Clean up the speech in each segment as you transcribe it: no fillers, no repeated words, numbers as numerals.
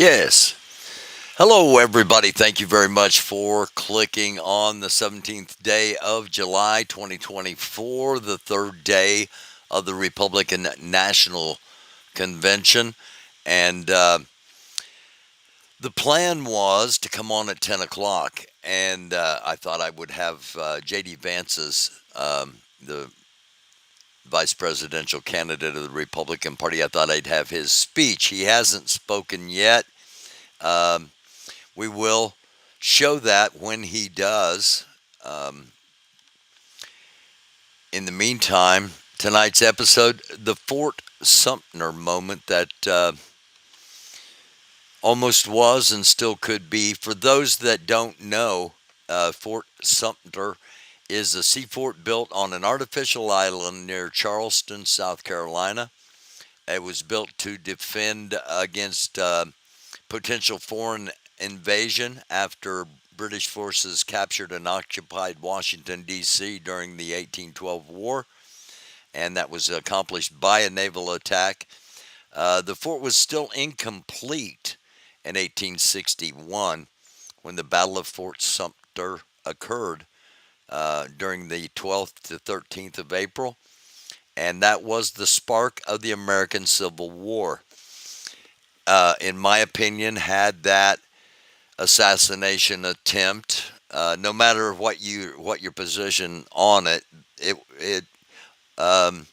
Yes. Hello, everybody. Thank you very much for clicking on the 17th day of July 2024, the third day of the Republican National Convention. And the plan was to come on at 10 o'clock. And I thought I would have J.D. Vance's, the vice presidential candidate of the Republican Party, I thought I'd have his speech. He hasn't spoken yet. Um, We will show that when he does. Um, in the meantime, tonight's episode, the Fort Sumter moment that almost was and still could be. For those that don't know, Fort Sumter is a seafort built on an artificial island near Charleston, South Carolina. It was built to defend against potential foreign invasion after British forces captured and occupied Washington, D.C. during the 1812 war, and that was accomplished by a naval attack. The fort was still incomplete in 1861 when the Battle of Fort Sumter occurred during the 12th to 13th of April, and that was the spark of the American Civil War. In my opinion, had that assassination attempt, no matter what your position on it, it um,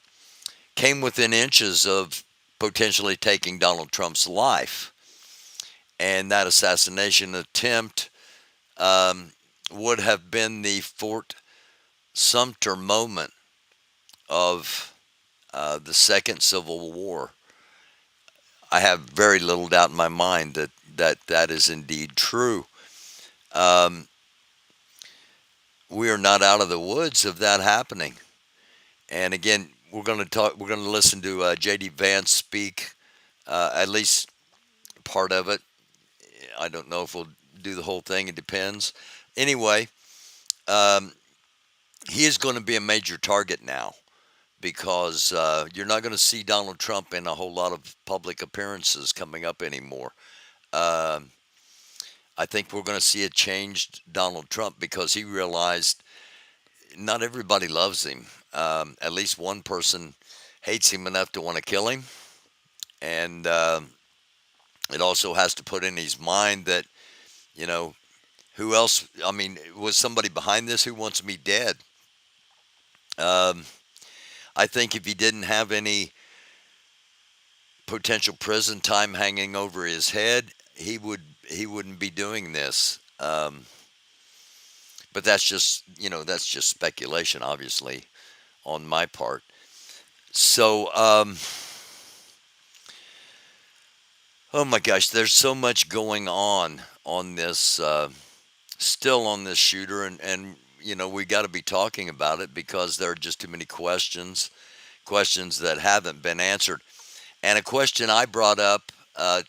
came within inches of potentially taking Donald Trump's life, and that assassination attempt would have been the Fort Sumter moment of the Second Civil War. I have very little doubt in my mind that is indeed true. Um, we are not out of the woods of that happening. And again, we're going to talk. We're going to listen to J.D. Vance speak, at least part of it. I don't know if we'll do the whole thing. It depends. Anyway, um, he is going to be a major target now because you're not going to see Donald Trump in a whole lot of public appearances coming up anymore. Um, I think we're going to see a changed Donald Trump because he realized not everybody loves him. At least one person hates him enough to want to kill him, and it also has to put in his mind that you know who else. I mean, was somebody behind this who wants me dead? Um, I think if he didn't have any potential prison time hanging over his head, he wouldn't be doing this. But that's just speculation, obviously, on my part. So, oh my gosh, there's so much going on this, still on this shooter, and we got to be talking about it because there are just too many questions that haven't been answered. And a question I brought up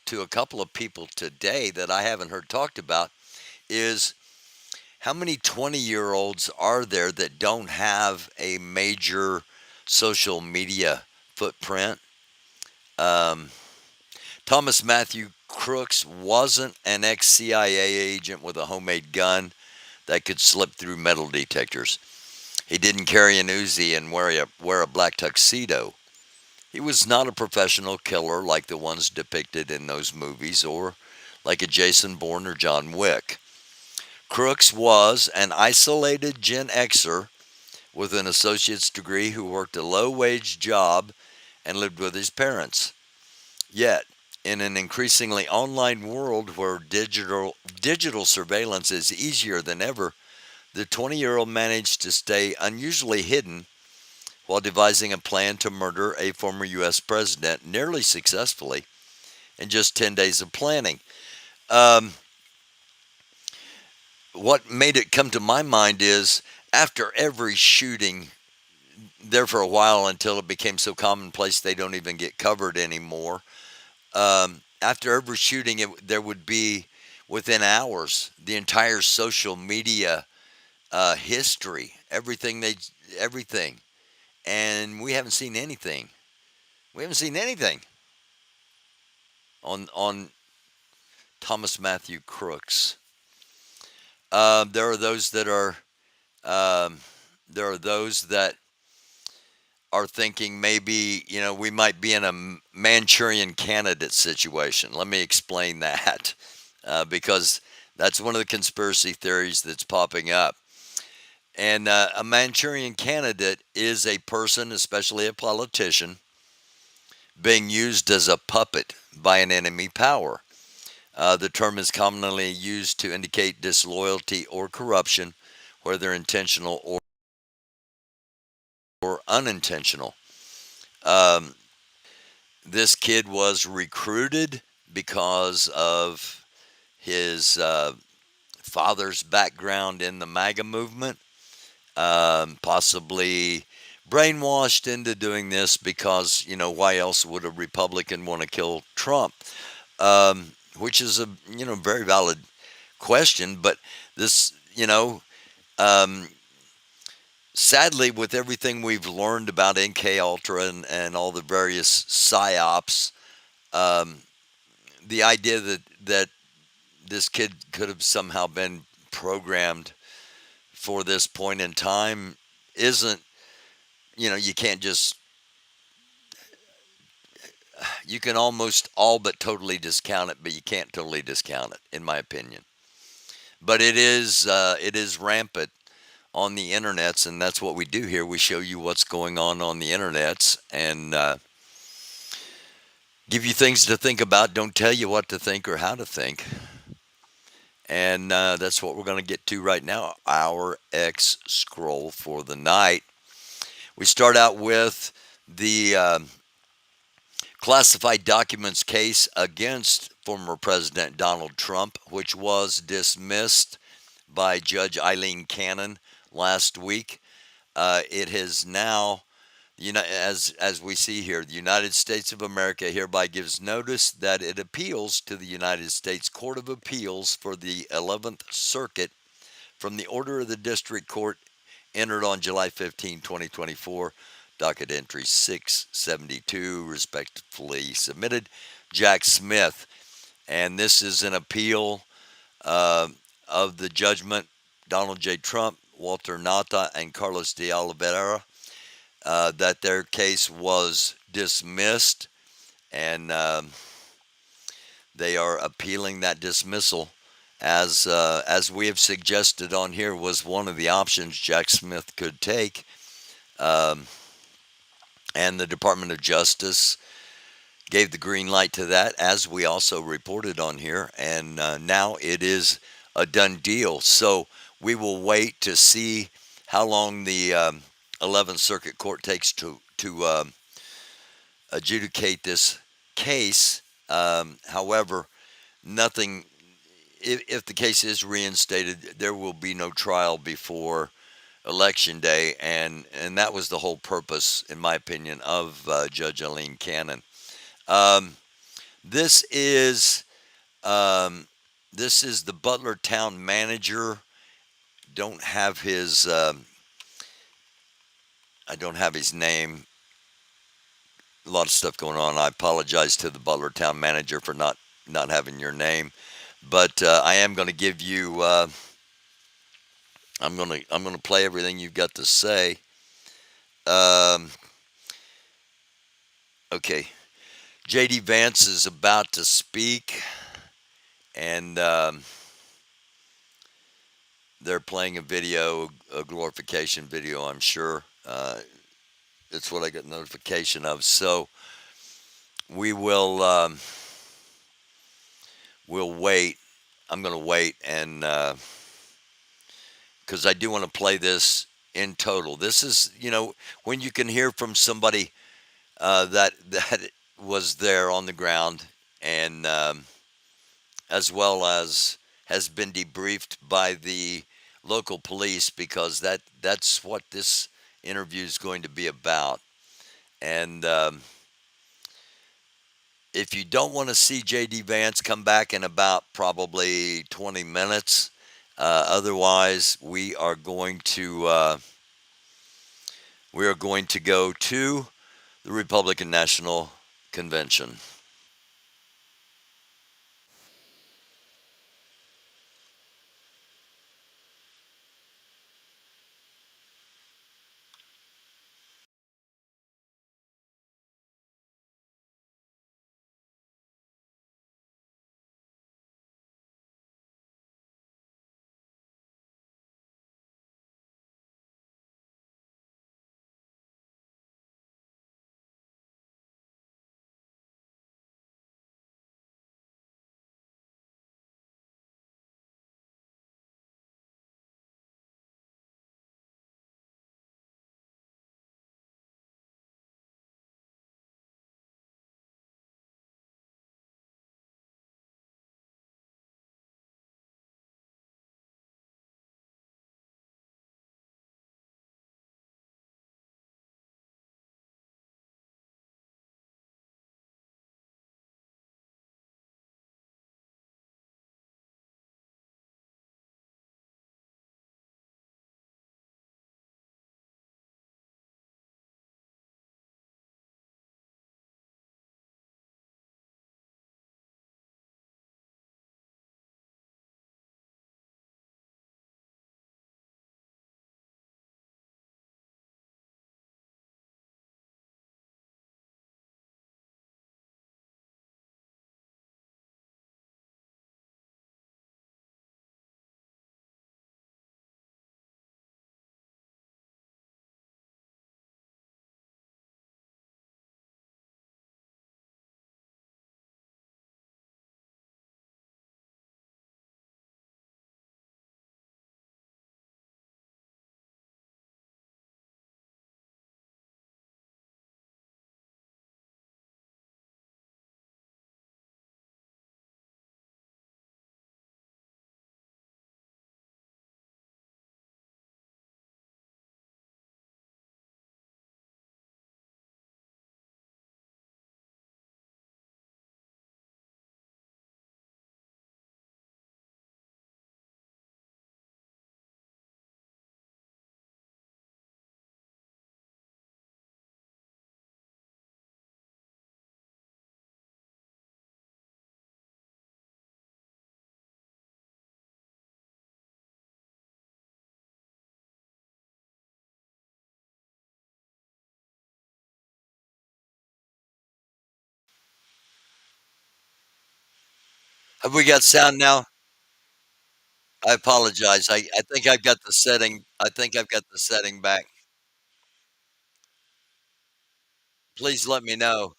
to a couple of people today that I haven't heard talked about is how many 20-year-olds are there that don't have a major social media footprint? Um, Thomas Matthew Crooks wasn't an ex CIA agent with a homemade gun that could slip through metal detectors. He didn't carry an Uzi and wear a black tuxedo. He was not a professional killer like the ones depicted in those movies or like a Jason Bourne or John Wick. Crooks was an isolated Gen Xer with an associate's degree who worked a low wage job and lived with his parents. Yet, in an increasingly online world where digital surveillance is easier than ever, the 20-year-old managed to stay unusually hidden while devising a plan to murder a former U.S. president nearly successfully in just 10 days of planning. Um, what made it come to my mind is after every shooting, there for a while until it became so commonplace they don't even get covered anymore. After every shooting, there would be within hours the entire social media history, everything, and we haven't seen anything. We haven't seen anything on Thomas Matthew Crooks. There are those that are um, there are those that are thinking maybe we might be in a Manchurian candidate situation. Let me explain that because that's one of the conspiracy theories that's popping up. And a Manchurian candidate is a person, especially a politician, being used as a puppet by an enemy power. The term is commonly used to indicate disloyalty or corruption, whether intentional or unintentional. Um, this kid was recruited because of his father's background in the MAGA movement, possibly brainwashed into doing this because, why else would a Republican want to kill Trump? Which is a, very valid question. But this, um, sadly, with everything we've learned about NK Ultra and all the various psyops, um, the idea that this kid could have somehow been programmed for this point in time isn't, you can't just, you can almost all but totally discount it, but you can't totally discount it, in my opinion. But it is rampant on the internets, and that's what we do here. We show you what's going on the internets, and give you things to think about. Don't tell you what to think or how to think. And that's what we're going to get to right now. Our X scroll for the night. We start out with the classified documents case against former President Donald Trump, which was dismissed by Judge Eileen Cannon last week. It has now, as we see here, the United States of America hereby gives notice that it appeals to the United States Court of Appeals for the 11th Circuit from the order of the District Court entered on July 15, 2024, docket entry 672, respectively submitted, Jack Smith. And this is an appeal uh, of the judgment Donald J. Trump, Walter Nata, and Carlos de Oliveira, that their case was dismissed, and they are appealing that dismissal. As we have suggested on here, was one of the options Jack Smith could take, um, and the Department of Justice gave the green light to that, as we also reported on here, and now it is a done deal. So we will wait to see how long the 11th Circuit Court takes to adjudicate this case. However, nothing. If the case is reinstated, there will be no trial before Election Day, and that was the whole purpose, in my opinion, of Judge Eileen Cannon. Um, this is um, this is the Butler Town manager. Don't have his I don't have his name. A lot of stuff going on. I apologize to the Butler Town manager for not having your name, but I am going to give you. I'm gonna play everything you've got to say. Um, okay, JD Vance is about to speak, and they're playing a video, a glorification video. I'm sure it's what I got notification of. So we will we'll wait. I'm going to wait, and because I do want to play this in total. This is, when you can hear from somebody that was there on the ground, and as well as has been debriefed by the local police, because that's what this interview is going to be about. And if you don't want to see JD Vance, come back in about probably 20 minutes. Otherwise, we are going to go to the Republican National Convention. Have we got sound now? I apologize. I think I've got the setting. I think I've got the setting back. Please let me know.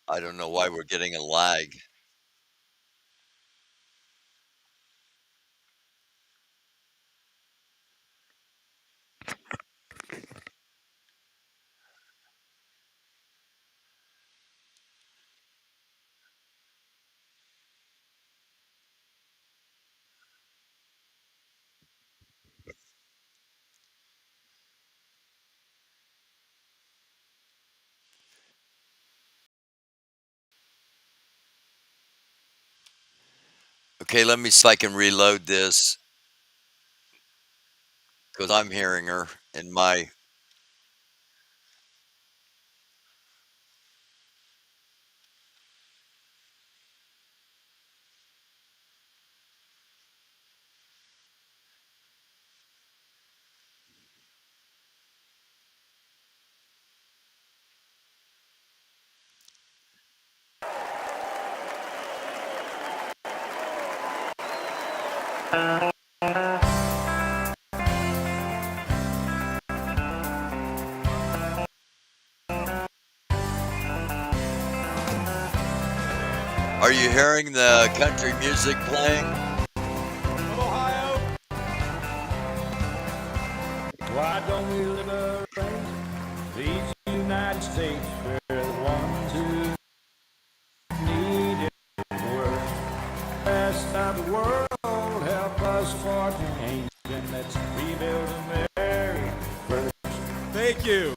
I don't know why we're getting a lag. Okay, let me see if I can reload this because I'm hearing her in my. Are you hearing the country music playing? From Ohio. Why don't we liberate these United States? We're the ones who need it worst. Rest of the world, help us for change, and let's rebuild America first. Thank you.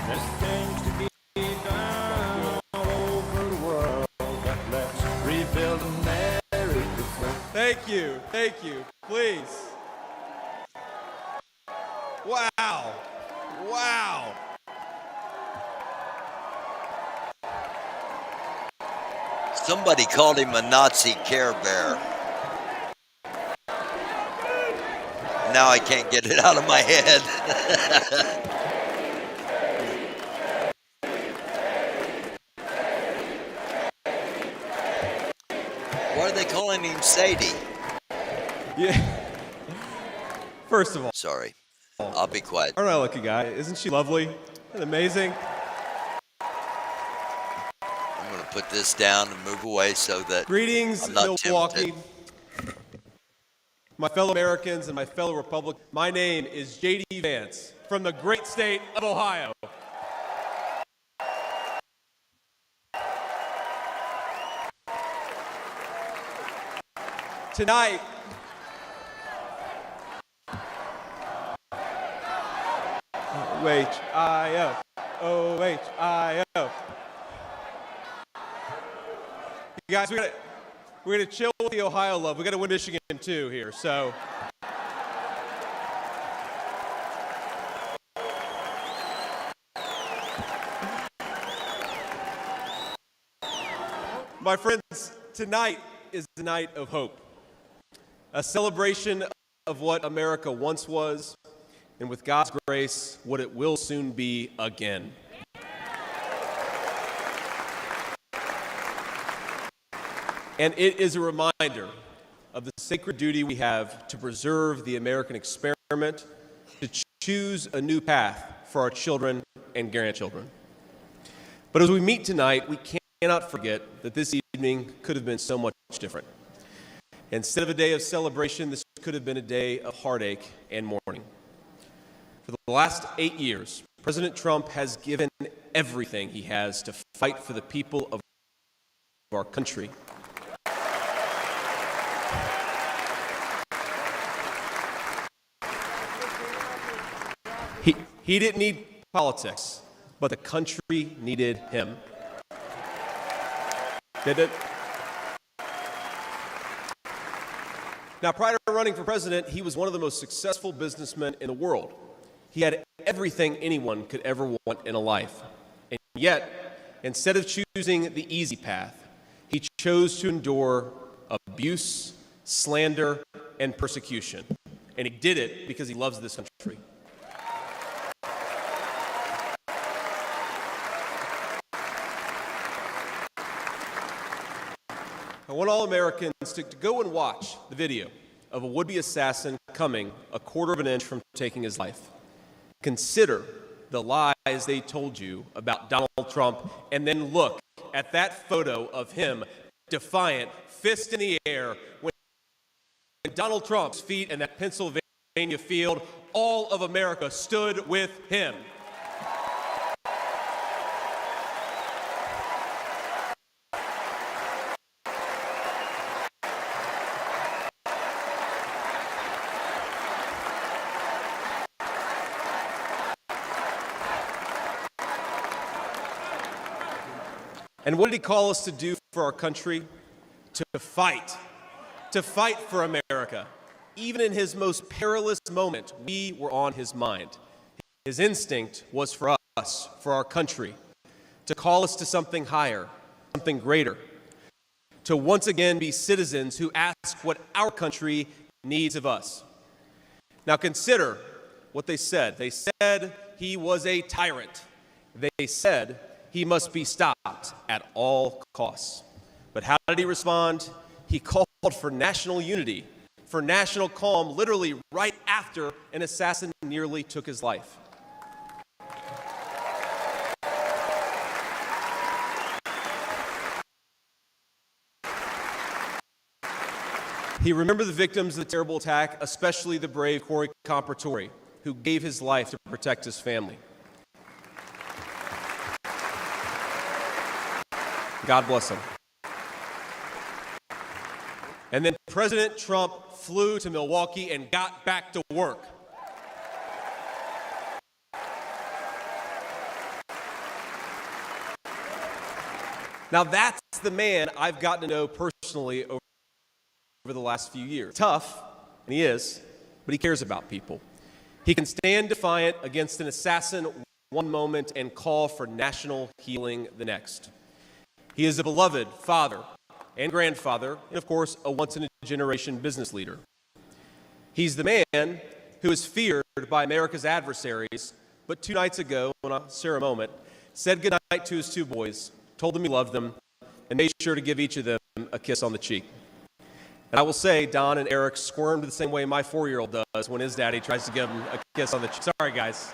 There's things to be done all over the world, but let's rebuild America first. Thank you. Thank you. Please. Wow. Wow. Somebody called him a Nazi Care Bear. Now I can't get it out of my head. Why are they calling him Sadie? Yeah. First of all, Sorry. I'll be quiet. aren't I a lucky guy? Isn't she lovely and amazing? I'm going to put this down and move away so that Greetings, I'm not Milwaukee. tempted. My fellow Americans and my fellow Republicans, my name is J.D. Vance from the great state of Ohio. Tonight, O-H-I-O, O-H-I-O. You guys, we're gonna chill with the Ohio love. We gotta win Michigan too here, so. My friends, tonight is the night of hope. A celebration of what America once was, and with God's grace, what it will soon be again. And it is a reminder of the sacred duty we have to preserve the American experiment, to choose a new path for our children and grandchildren. But as we meet tonight, we cannot forget that this evening could have been so much different. Instead of a day of celebration, this could have been a day of heartache and mourning. For the last 8 years, President Trump has given everything he has to fight for the people of our country. He didn't need politics, but the country needed him. Did it? Now, prior to running for president, he was one of the most successful businessmen in the world. He had everything anyone could ever want in a life. And yet, instead of choosing the easy path, he chose to endure abuse, slander, and persecution. And he did it because he loves this country. I want all Americans to go and watch the video of a would-be assassin coming a quarter of an inch from taking his life. Consider the lies they told you about Donald Trump, and then look at that photo of him, defiant, fist in the air, when Donald Trump's feet in that Pennsylvania field, all of America stood with him. And what did he call us to do for our country? To fight for America. Even in his most perilous moment, we were on his mind. His instinct was for us, for our country, to call us to something higher, something greater, to once again be citizens who ask what our country needs of us. Now consider what they said. They said he was a tyrant. They said he must be stopped at all costs. But how did he respond? He called for national unity, for national calm, literally right after an assassin nearly took his life. He remembered the victims of the terrible attack, especially the brave Corey Compertori, who gave his life to protect his family. God bless him. And then President Trump flew to Milwaukee and got back to work. Now that's the man I've gotten to know personally over the last few years. Tough, and he is, but he cares about people. He can stand defiant against an assassin one moment and call for national healing the next. He is a beloved father and grandfather, and of course, a once-in-a-generation business leader. He's the man who is feared by America's adversaries, but 2 nights ago, on a Sarah moment, said goodnight to his 2 boys, told them he loved them, and made sure to give each of them a kiss on the cheek. And I will say, Don and Eric squirmed the same way my 4-year-old does when his daddy tries to give him a kiss on the cheek. Sorry, guys.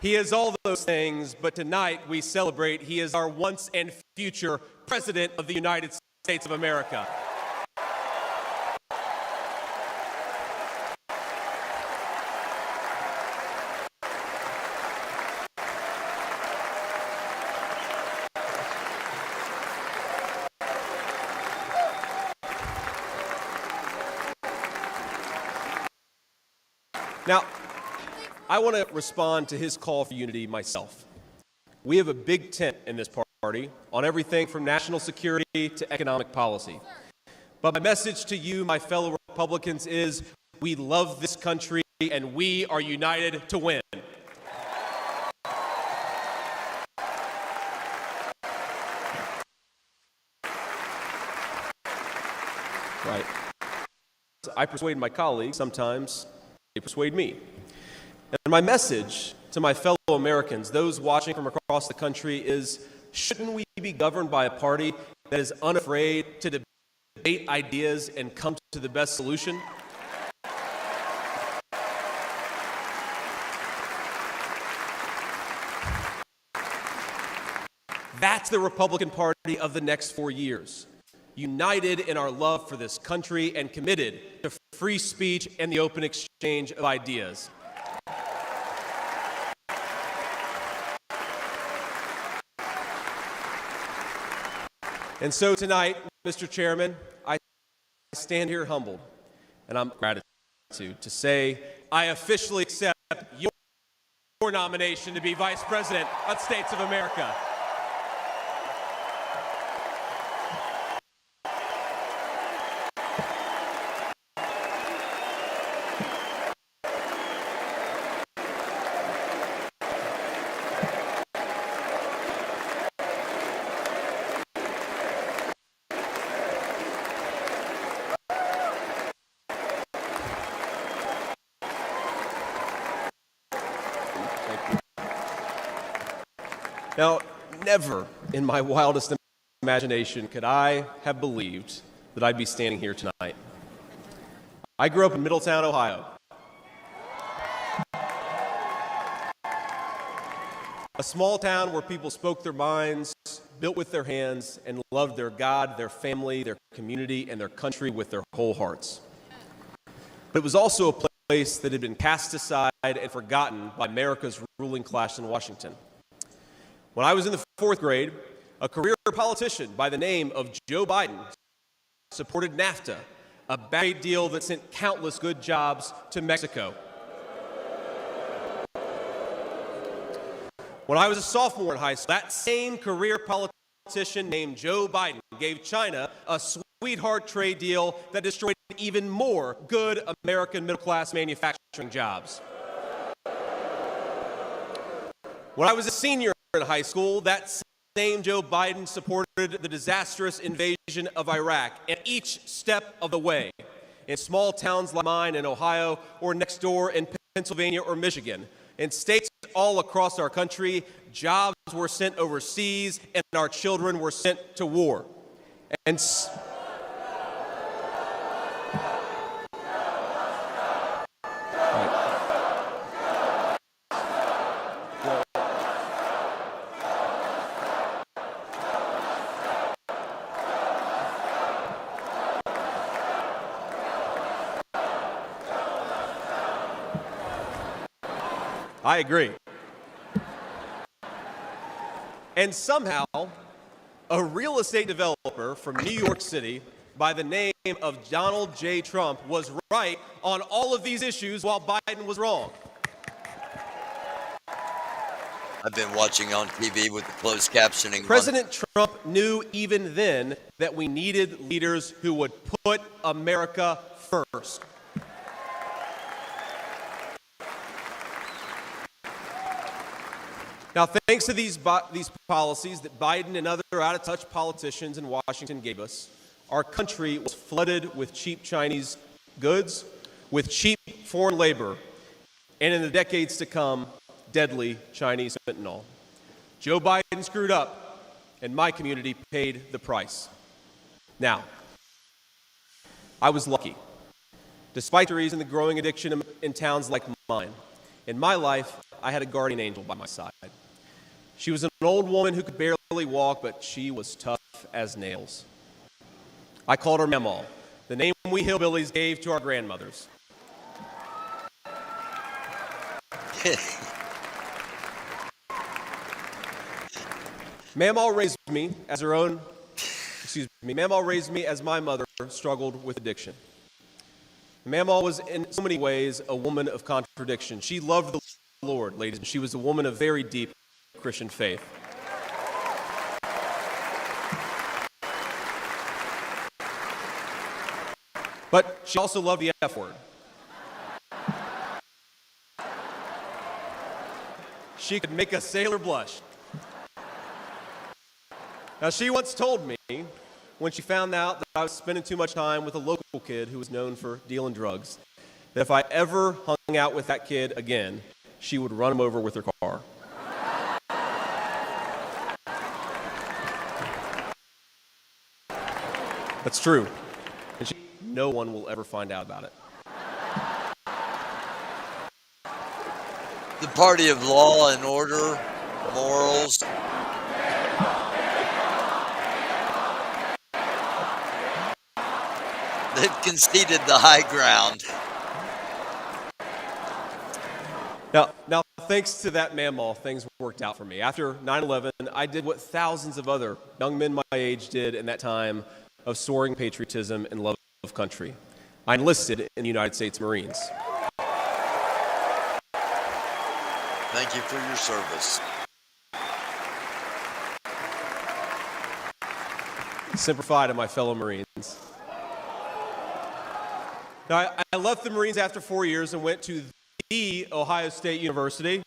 He is all those things, but tonight we celebrate he is our once and future President of the United States of America. Now, I want to respond to his call for unity myself. We have a big tent in this party on everything from national security to economic policy. But my message to you, my fellow Republicans, is we love this country and we are united to win. Right. I persuade my colleagues, sometimes they persuade me. And my message to my fellow Americans, those watching from across the country, is shouldn't we be governed by a party that is unafraid to debate ideas and come to the best solution? That's the Republican Party of the next 4 years. United in our love for this country and committed to free speech and the open exchange of ideas. And so tonight, Mr. Chairman, I stand here humbled, and I'm gratitude to say I officially accept your nomination to be Vice President of the States of America. Now, never in my wildest imagination could I have believed that I'd be standing here tonight. I grew up in Middletown, Ohio. A small town where people spoke their minds, built with their hands, and loved their God, their family, their community, and their country with their whole hearts. But it was also a place that had been cast aside and forgotten by America's ruling class in Washington. When I was in the 4th grade, a career politician by the name of Joe Biden supported NAFTA, a trade deal that sent countless good jobs to Mexico. When I was a sophomore in high school, that same career politician named Joe Biden gave China a sweetheart trade deal that destroyed even more good American middle-class manufacturing jobs. When I was a senior in high school, that same Joe Biden supported the disastrous invasion of Iraq, and each step of the way, in small towns like mine in Ohio or next door in Pennsylvania or Michigan, in states all across our country, jobs were sent overseas and our children were sent to war. And I agree. And somehow, a real estate developer from New York City by the name of Donald J. Trump was right on all of these issues while Biden was wrong. I've been watching on TV with the closed captioning. President Trump knew even then that we needed leaders who would put America first. Now, thanks to these policies that Biden and other out-of-touch politicians in Washington gave us, our country was flooded with cheap Chinese goods, with cheap foreign labor, and in the decades to come, deadly Chinese fentanyl. Joe Biden screwed up, and my community paid the price. Now, I was lucky. Despite the reason the growing addiction in towns like mine, in my life, I had a guardian angel by my side. She was an old woman who could barely walk, but she was tough as nails. I called her Mamaw, the name we hillbillies gave to our grandmothers. Mamaw raised me as Mamaw raised me as my mother struggled with addiction. Mamaw was in so many ways a woman of contradiction. She loved the Lord, ladies, and she was a woman of very deep Christian faith. But she also loved the F word. She could make a sailor blush. Now, she once told me, when she found out that I was spending too much time with a local kid who was known for dealing drugs, that if I ever hung out with that kid again, she would run him over with her car. That's true. And no one will ever find out about it. The party of law and order, morals. They've conceded the high ground. Now, thanks to that Mamaw, things worked out for me. After 9/11, I did what thousands of other young men my age did in that time of soaring patriotism and love of country. I enlisted in the United States Marines. Thank you for your service. Semper Fi to my fellow Marines. Now, I left the Marines after 4 years and went to the Ohio State University.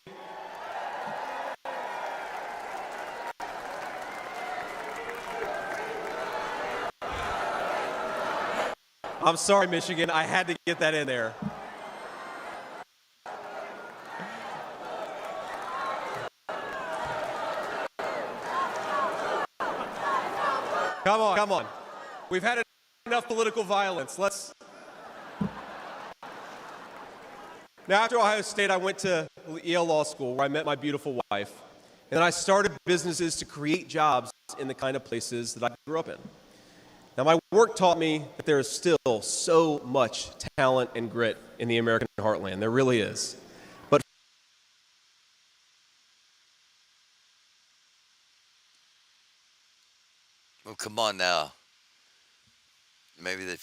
I'm sorry, Michigan. I had to get that in there. Come on. We've had enough political violence. Now, after Ohio State, I went to Yale Law School, where I met my beautiful wife. And then I started businesses to create jobs in the kind of places that I grew up in. Now, my work taught me that there is still so much talent and grit in the American heartland. There really is. But Well, come on now. Maybe they.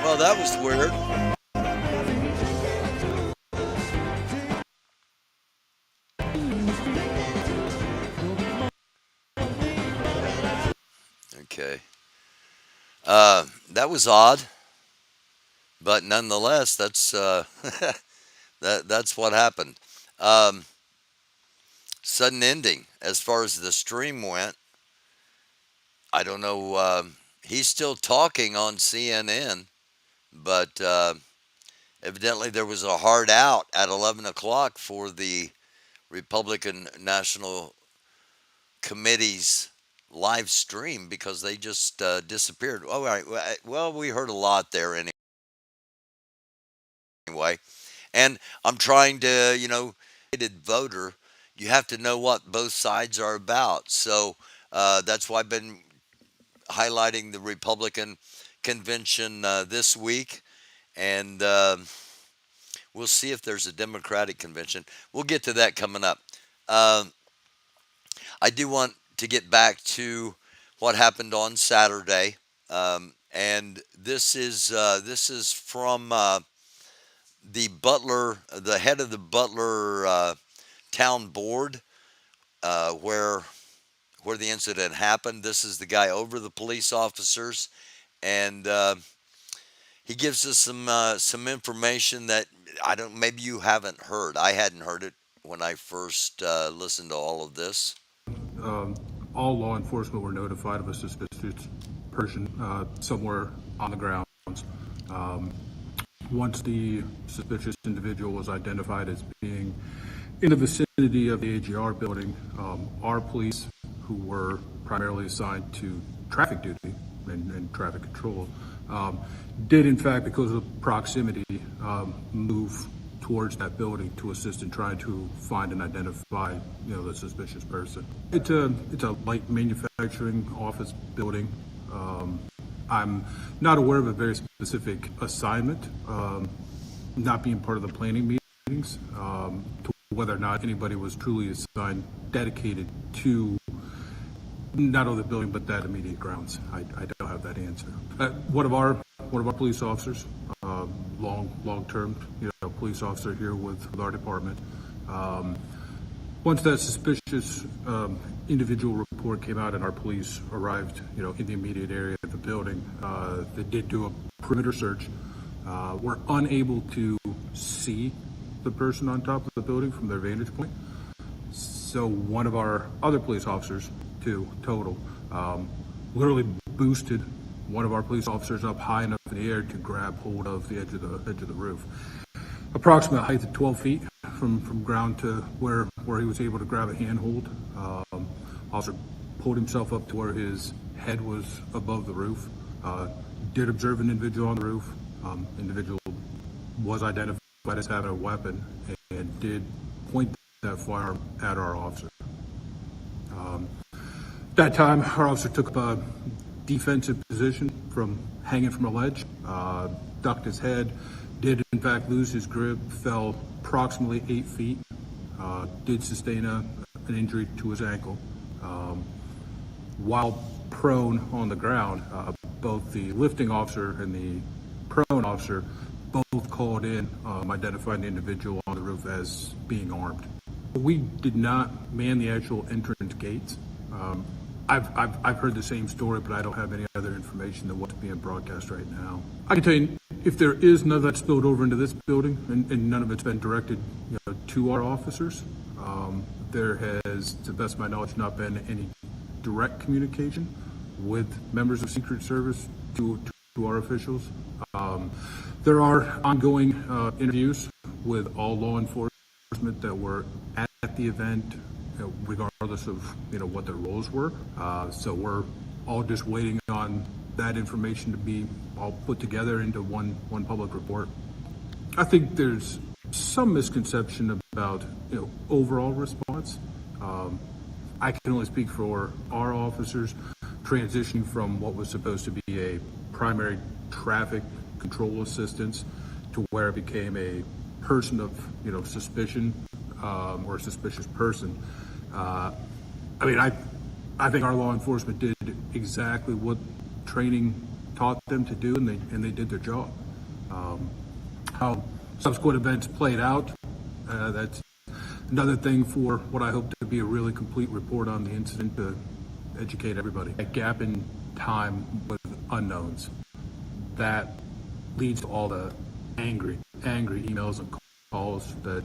Well, that was weird. Okay. That was odd, but nonetheless, that's that's what happened. Um, Sudden ending as far as the stream went. I don't know. He's still talking on CNN, but evidently there was a hard out at 11 o'clock for the Republican National Committee's live stream because they just disappeared. All right. Well, we heard a lot there anyway. And I'm trying to, voter, you have to know what both sides are about. So that's why I've been highlighting the Republican convention this week. And we'll see if there's a Democratic convention. We'll get to that coming up. Um I do want to get back to what happened on Saturday. And this is from the head of the Butler town board, where the incident happened. This is the guy over the police officers, and he gives us some information that I don't. Maybe you haven't heard. I hadn't heard it when I first listened to all of this. Um, all law enforcement were notified of a suspicious person somewhere on the grounds. Um, Once the suspicious individual was identified as being in the vicinity of the AGR building, our police, who were primarily assigned to traffic duty and traffic control, did in fact, because of proximity, move towards that building to assist in trying to find and identify, the suspicious person. It's a light manufacturing office building. I'm not aware of a very specific assignment, not being part of the planning meetings, to whether or not anybody was truly assigned, dedicated to not only the building but that immediate grounds. I don't have that answer. One of our police officers, long term, police officer here with our department. Once that suspicious individual report came out and our police arrived, in the immediate area of the building, they did do a perimeter search. Were unable to see the person on top of the building from their vantage point. So one of our other police officers, two total, literally boosted one of our police officers up high enough in the air to grab hold of the edge of the roof. Approximate height of 12 feet from ground to where he was able to grab a handhold. Officer pulled himself up to where his head was above the roof. Did observe an individual on the roof. Individual was identified as having a weapon and did point that firearm at our officer. That time, our officer took defensive position from hanging from a ledge, ducked his head, did in fact lose his grip, fell approximately 8 feet, did sustain an injury to his ankle. While prone on the ground, both the lifting officer and the prone officer both called in, identifying the individual on the roof as being armed. We did not man the actual entrance gates. I've heard the same story, but I don't have any other information than what's being broadcast right now. I can tell you, if there is none of that spilled over into this building, and none of it's been directed, to our officers, there has, to the best of my knowledge, not been any direct communication with members of Secret Service to our officials. There are ongoing interviews with all law enforcement that were at the event, regardless of what their roles were. So we're all just waiting on that information to be all put together into one public report. I think there's some misconception about overall response. I can only speak for our officers transitioning from what was supposed to be a primary traffic control assistance to where it became a person of suspicion, or a suspicious person. I mean, I think our law enforcement did exactly what training taught them to do, and they did their job. How subsequent events played out, that's another thing for what I hope to be a really complete report on the incident to educate everybody. A gap in time with unknowns, that leads to all the angry emails and calls that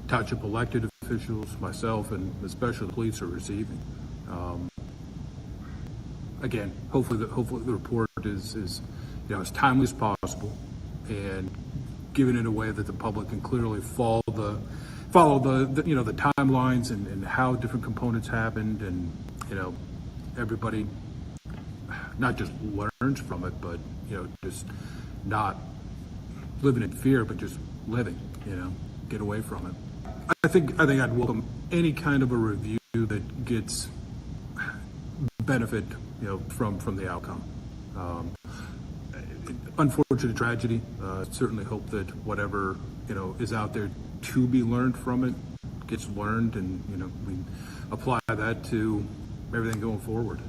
township elected officials, myself, and especially the police are receiving. Again, hopefully the report is as timely as possible, and given in a way that the public can clearly follow the timelines and how different components happened, and everybody not just learns from it, but just not living in fear, but just living, get away from it. I think I'd welcome any kind of a review that gets benefit, from the outcome. Unfortunate tragedy. Certainly hope that whatever is out there to be learned from it gets learned, and we apply that to everything going forward.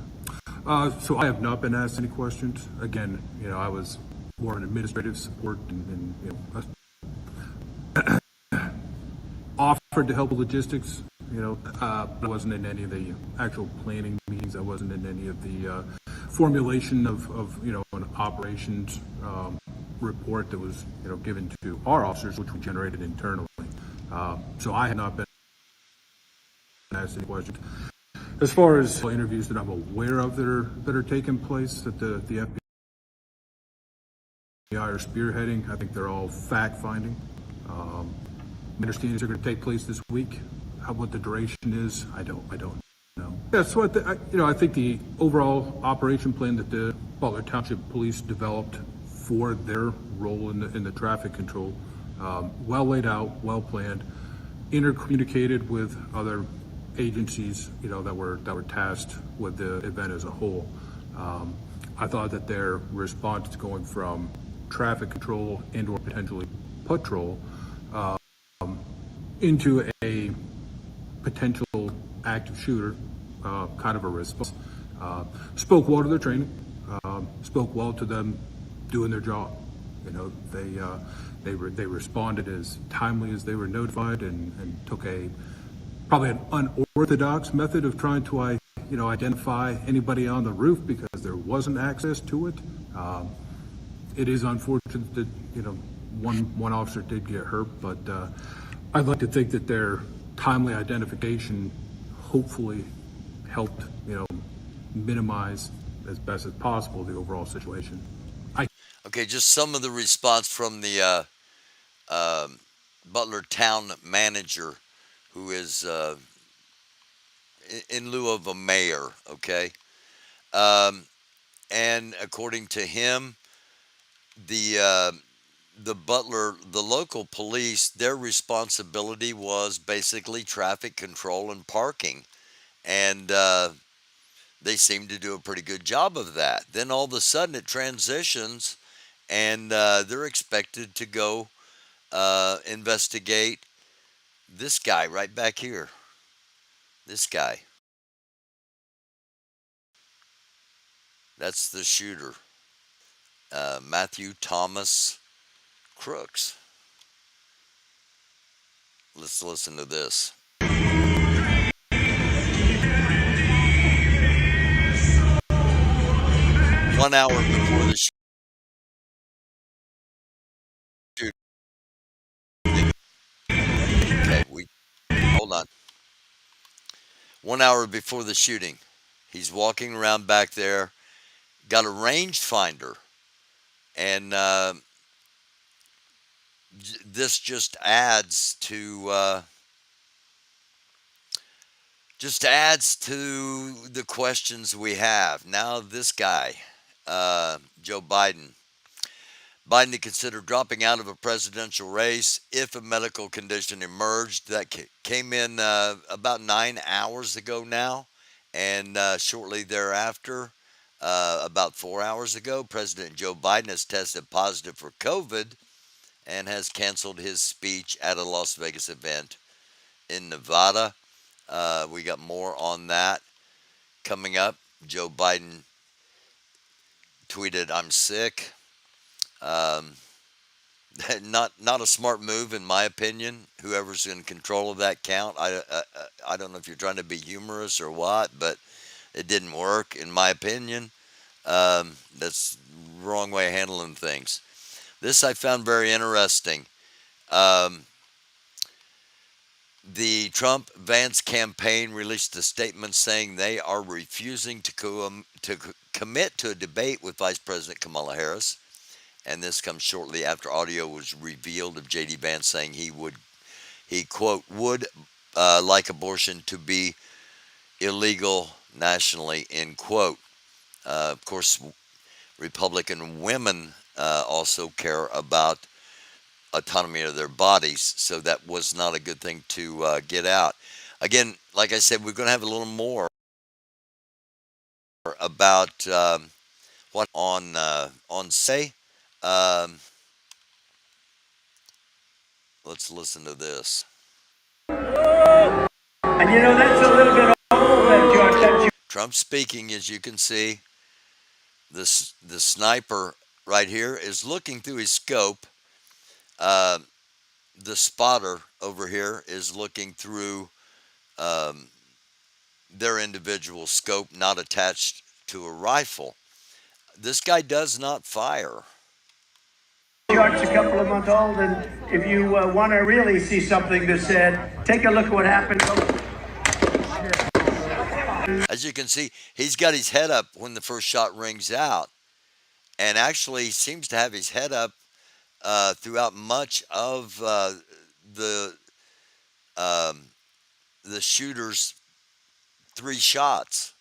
So I have not been asked any questions. Again, I was more an administrative support, and offered to help with logistics. I wasn't in any of the actual planning meetings. I wasn't in any of the formulation of an operations report that was given to our officers, which we generated internally. So I had not been asked any questions. As far as interviews that I'm aware of that are taking place that the FBI are spearheading, I think they're all fact-finding. My understanding is they're going to take place this week. What the duration is, I don't know. Yeah, so I think the overall operation plan that the Butler Township Police developed for their role in the traffic control, well laid out, well planned, intercommunicated with other agencies, that were tasked with the event as a whole. I thought that their response going from traffic control and/or potentially patrol into a potential active shooter, kind of a response, spoke well to their training, spoke well to them doing their job. They responded as timely as they were notified, and took probably an unorthodox method of trying to identify anybody on the roof because there wasn't access to it. It is unfortunate that one officer did get hurt, but I'd like to think that their timely identification hopefully helped minimize as best as possible the overall situation. Okay, just some of the response from the Butler town manager, who is in lieu of a mayor. Okay, and according to him, the the local police, their responsibility was basically traffic control and parking, and They seem to do a pretty good job of that. Then all of a sudden it transitions, and they're expected to go investigate this guy right back here. This guy. That's the shooter, Matthew Thomas Crooks. Let's listen to this. 1 hour before the shooting. Okay, we hold on. 1 hour before the shooting, he's walking around back there. Got a rangefinder, and this just adds to the questions we have. Now this guy, Joe Biden. Biden to consider dropping out of a presidential race if a medical condition emerged. That came in about 9 hours ago now. And shortly thereafter, about 4 hours ago, President Joe Biden has tested positive for COVID and has canceled his speech at a Las Vegas event in Nevada. We got more on that coming up. Joe Biden tweeted, "I'm sick." Um, not a smart move in my opinion. Whoever's in control of that count, I don't know if you're trying to be humorous or what, but it didn't work in my opinion. That's the wrong way of handling things. This I found very interesting. Um, the Trump Vance campaign released a statement saying they are refusing to commit to a debate with Vice President Kamala Harris. And this comes shortly after audio was revealed of J.D. Vance saying he quote, would like abortion to be illegal nationally, end quote. Of course, Republican women also care about autonomy of their bodies, so that was not a good thing to get out. Again, like I said, we're going to have a little more about what on say. Um, let's listen to this. And that's a little bit old, Trump speaking, as you can see. The sniper right here is looking through his scope. Uh, the spotter over here is looking through um, their individual scope, not attached to a rifle. This guy does not fire. Chart's a couple of months old, and if you want to really see something that's said, take a look at what happened. As you can see, he's got his head up when the first shot rings out, and actually seems to have his head up throughout much of the um, the shooter's 3 shots.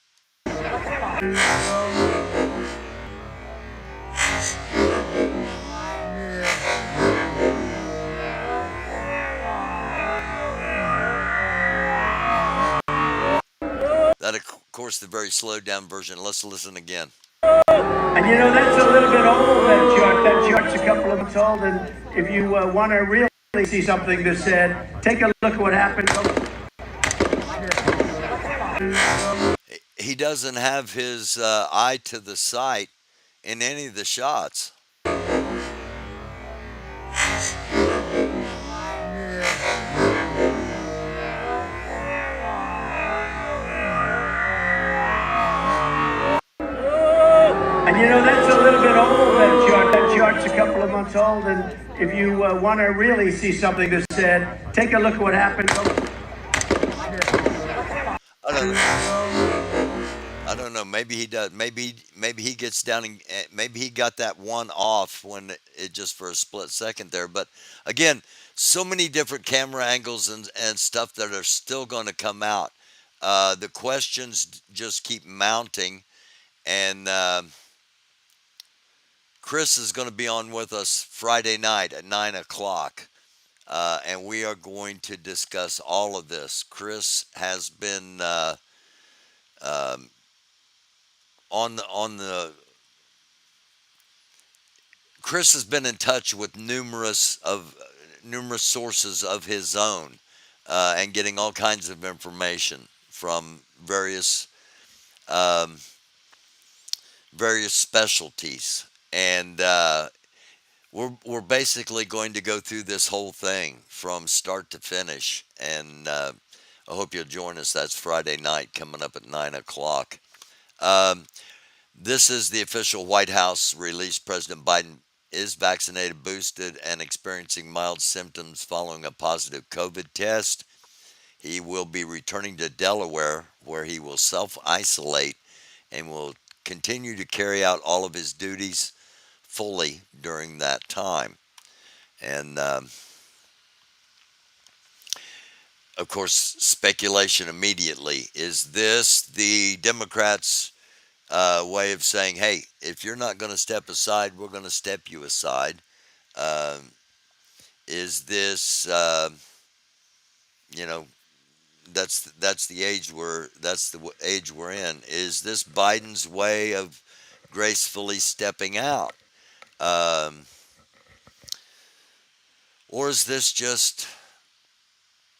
That, of course, the very slowed down version. Let's listen again. And that's a little bit old, that chart. That chart's a couple of months old, and if you want to really see something that's said, take a look at what happened. He doesn't have his eye to the sight in any of the shots. And that's a little bit old, that chart. That chart's a couple of months old, and if you want to really see something that's said, take a look at what happened. I don't know. Maybe he does. Maybe he gets down and maybe he got that one off when it just for a split second there. But again, so many different camera angles and stuff that are still going to come out. The questions just keep mounting, and Chris is going to be on with us Friday night at 9 o'clock. And we are going to discuss all of this. Chris has been um, on the Chris has been in touch with numerous sources of his own, and getting all kinds of information from um, various specialties, and we're basically going to go through this whole thing from start to finish, and I hope you'll join us. That's Friday night coming up at 9 o'clock. Um, This is the official White House release. President Biden is vaccinated, boosted, and experiencing mild symptoms following a positive COVID test. He will be returning to Delaware, where he will self isolate and will continue to carry out all of his duties fully during that time. And of course, speculation immediately, is this the Democrats' way of saying, hey, if you're not going to step aside, we're going to step you aside? Um, is this, you know, that's the age we're in. Is this Biden's way of gracefully stepping out, um, or is this just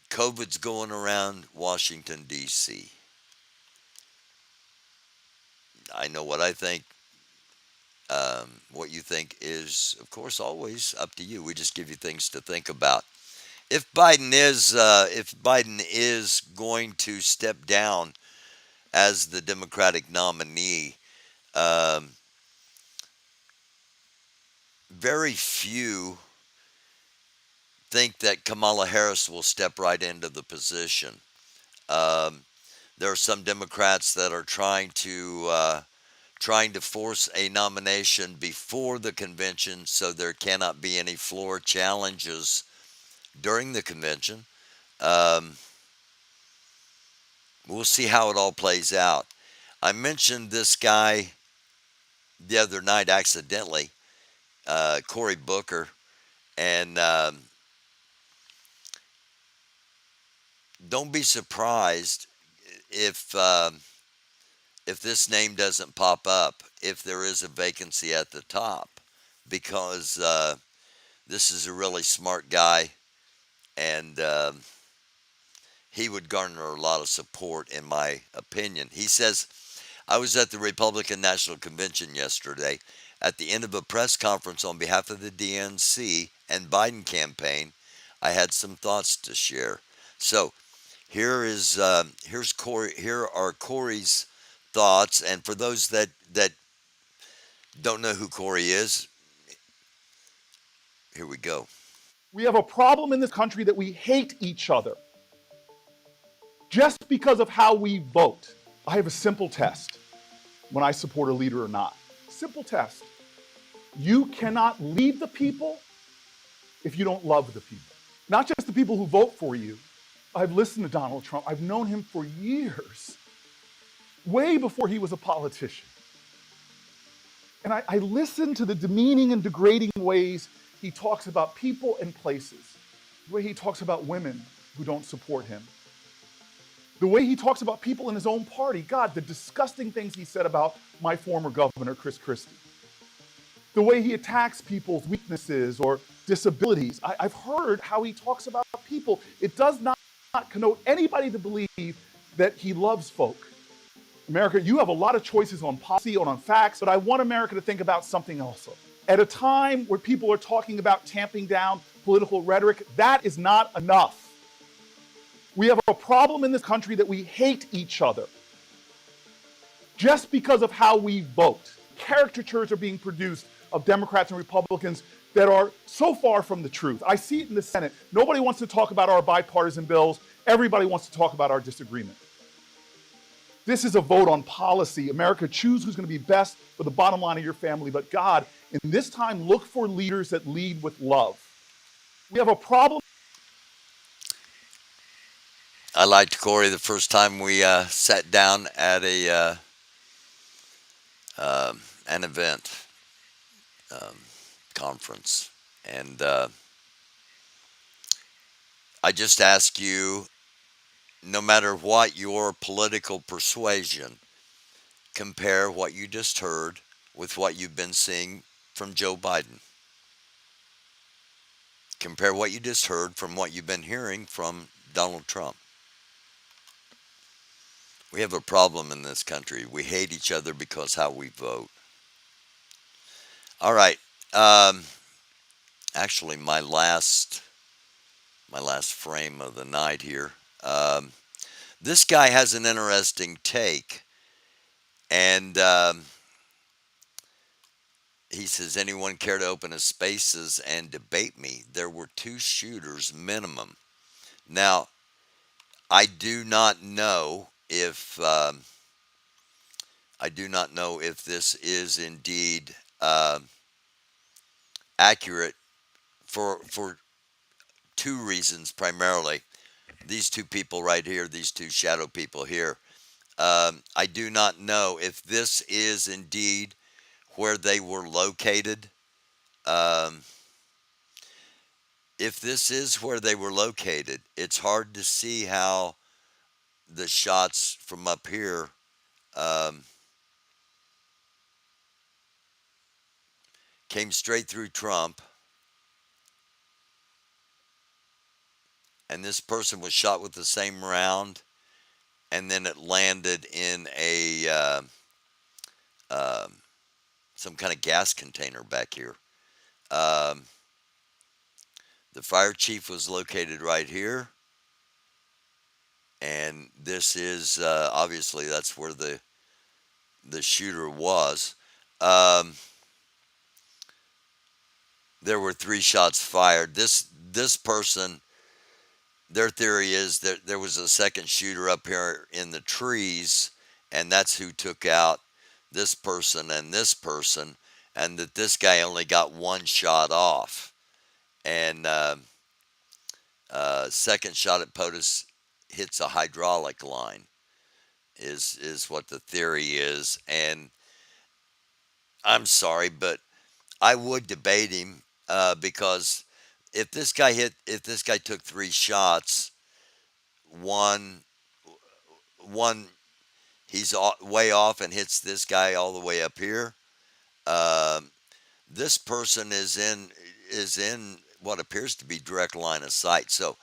COVID's going around Washington D.C.? I know what I think. What you think is, of course, always up to you. We just give you things to think about. If Biden is going to step down as the Democratic nominee, um, very few think that Kamala Harris will step right into the position. Um, there are some Democrats that are trying to force a nomination before the convention, so there cannot be any floor challenges during the convention. Um, we'll see how it all plays out. I mentioned this guy the other night accidentally, Cory Booker, and don't be surprised if if this name doesn't pop up if there is a vacancy at the top, because this is a really smart guy, and he would garner a lot of support, in my opinion. He says, I was at the Republican National Convention yesterday. At the end of a press conference on behalf of the DNC and Biden campaign, I had some thoughts to share. So here's Cory. Here are Cory's thoughts, and for those that don't know who Cory is, here we go. We have a problem in this country that we hate each other just because of how we vote. I have a simple test when I support a leader or not. Simple test. You cannot lead the people if you don't love the people. Not just the people who vote for you. I've listened to Donald Trump. I've known him for years, way before he was a politician. And I listen to the demeaning and degrading ways he talks about people and places, the way he talks about women who don't support him, the way he talks about people in his own party. God, the disgusting things he said about my former governor, Chris Christie, the way he attacks people's weaknesses or disabilities. I've heard how he talks about people. It does not connote anybody to believe that he loves folk. America, you have a lot of choices on policy, on facts, but I want America to think about something also. At a time where people are talking about tamping down political rhetoric, that is not enough. We have a problem in this country that we hate each other just because of how we vote. Caricatures are being produced of Democrats and Republicans that are so far from the truth. I see it in the Senate. Nobody wants to talk about our bipartisan bills. Everybody wants to talk about our disagreement. This is a vote on policy. America, choose who's going to be best for the bottom line of your family. But God, in this time, look for leaders that lead with love. We have a problem. I liked Cory the first time we sat down at an event, um, conference, and I just ask you, no matter what your political persuasion, compare what you just heard with what you've been seeing from Joe Biden. Compare what you just heard from what you've been hearing from Donald Trump. We have a problem in this country. We hate each other because how we vote. All right. Um, Actually, my last frame of the night here. Um, this guy has an interesting take, and he says, "Anyone care to open his spaces and debate me? There were two shooters minimum." Now, I do not know if this is indeed accurate for two reasons primarily. These two people right here, these two shadow people here. I do not know if this is indeed where they were located. Um, if this is where they were located, it's hard to see how the shots from up here um, came straight through Trump, and this person was shot with the same round, and then it landed in a um, some kind of gas container back here. Um, the fire chief was located right here, and this is obviously that's where the shooter was. Um, there were three shots fired. This person, their theory is that there was a second shooter up here in the trees, and that's who took out this person, and that this guy only got one shot off. And second shot at POTUS hits a hydraulic line, is what the theory is. And I'm sorry, but I would debate him because if this guy took three shots, one one he's way off and hits this guy all the way up here. Um, this person is in what appears to be direct line of sight. So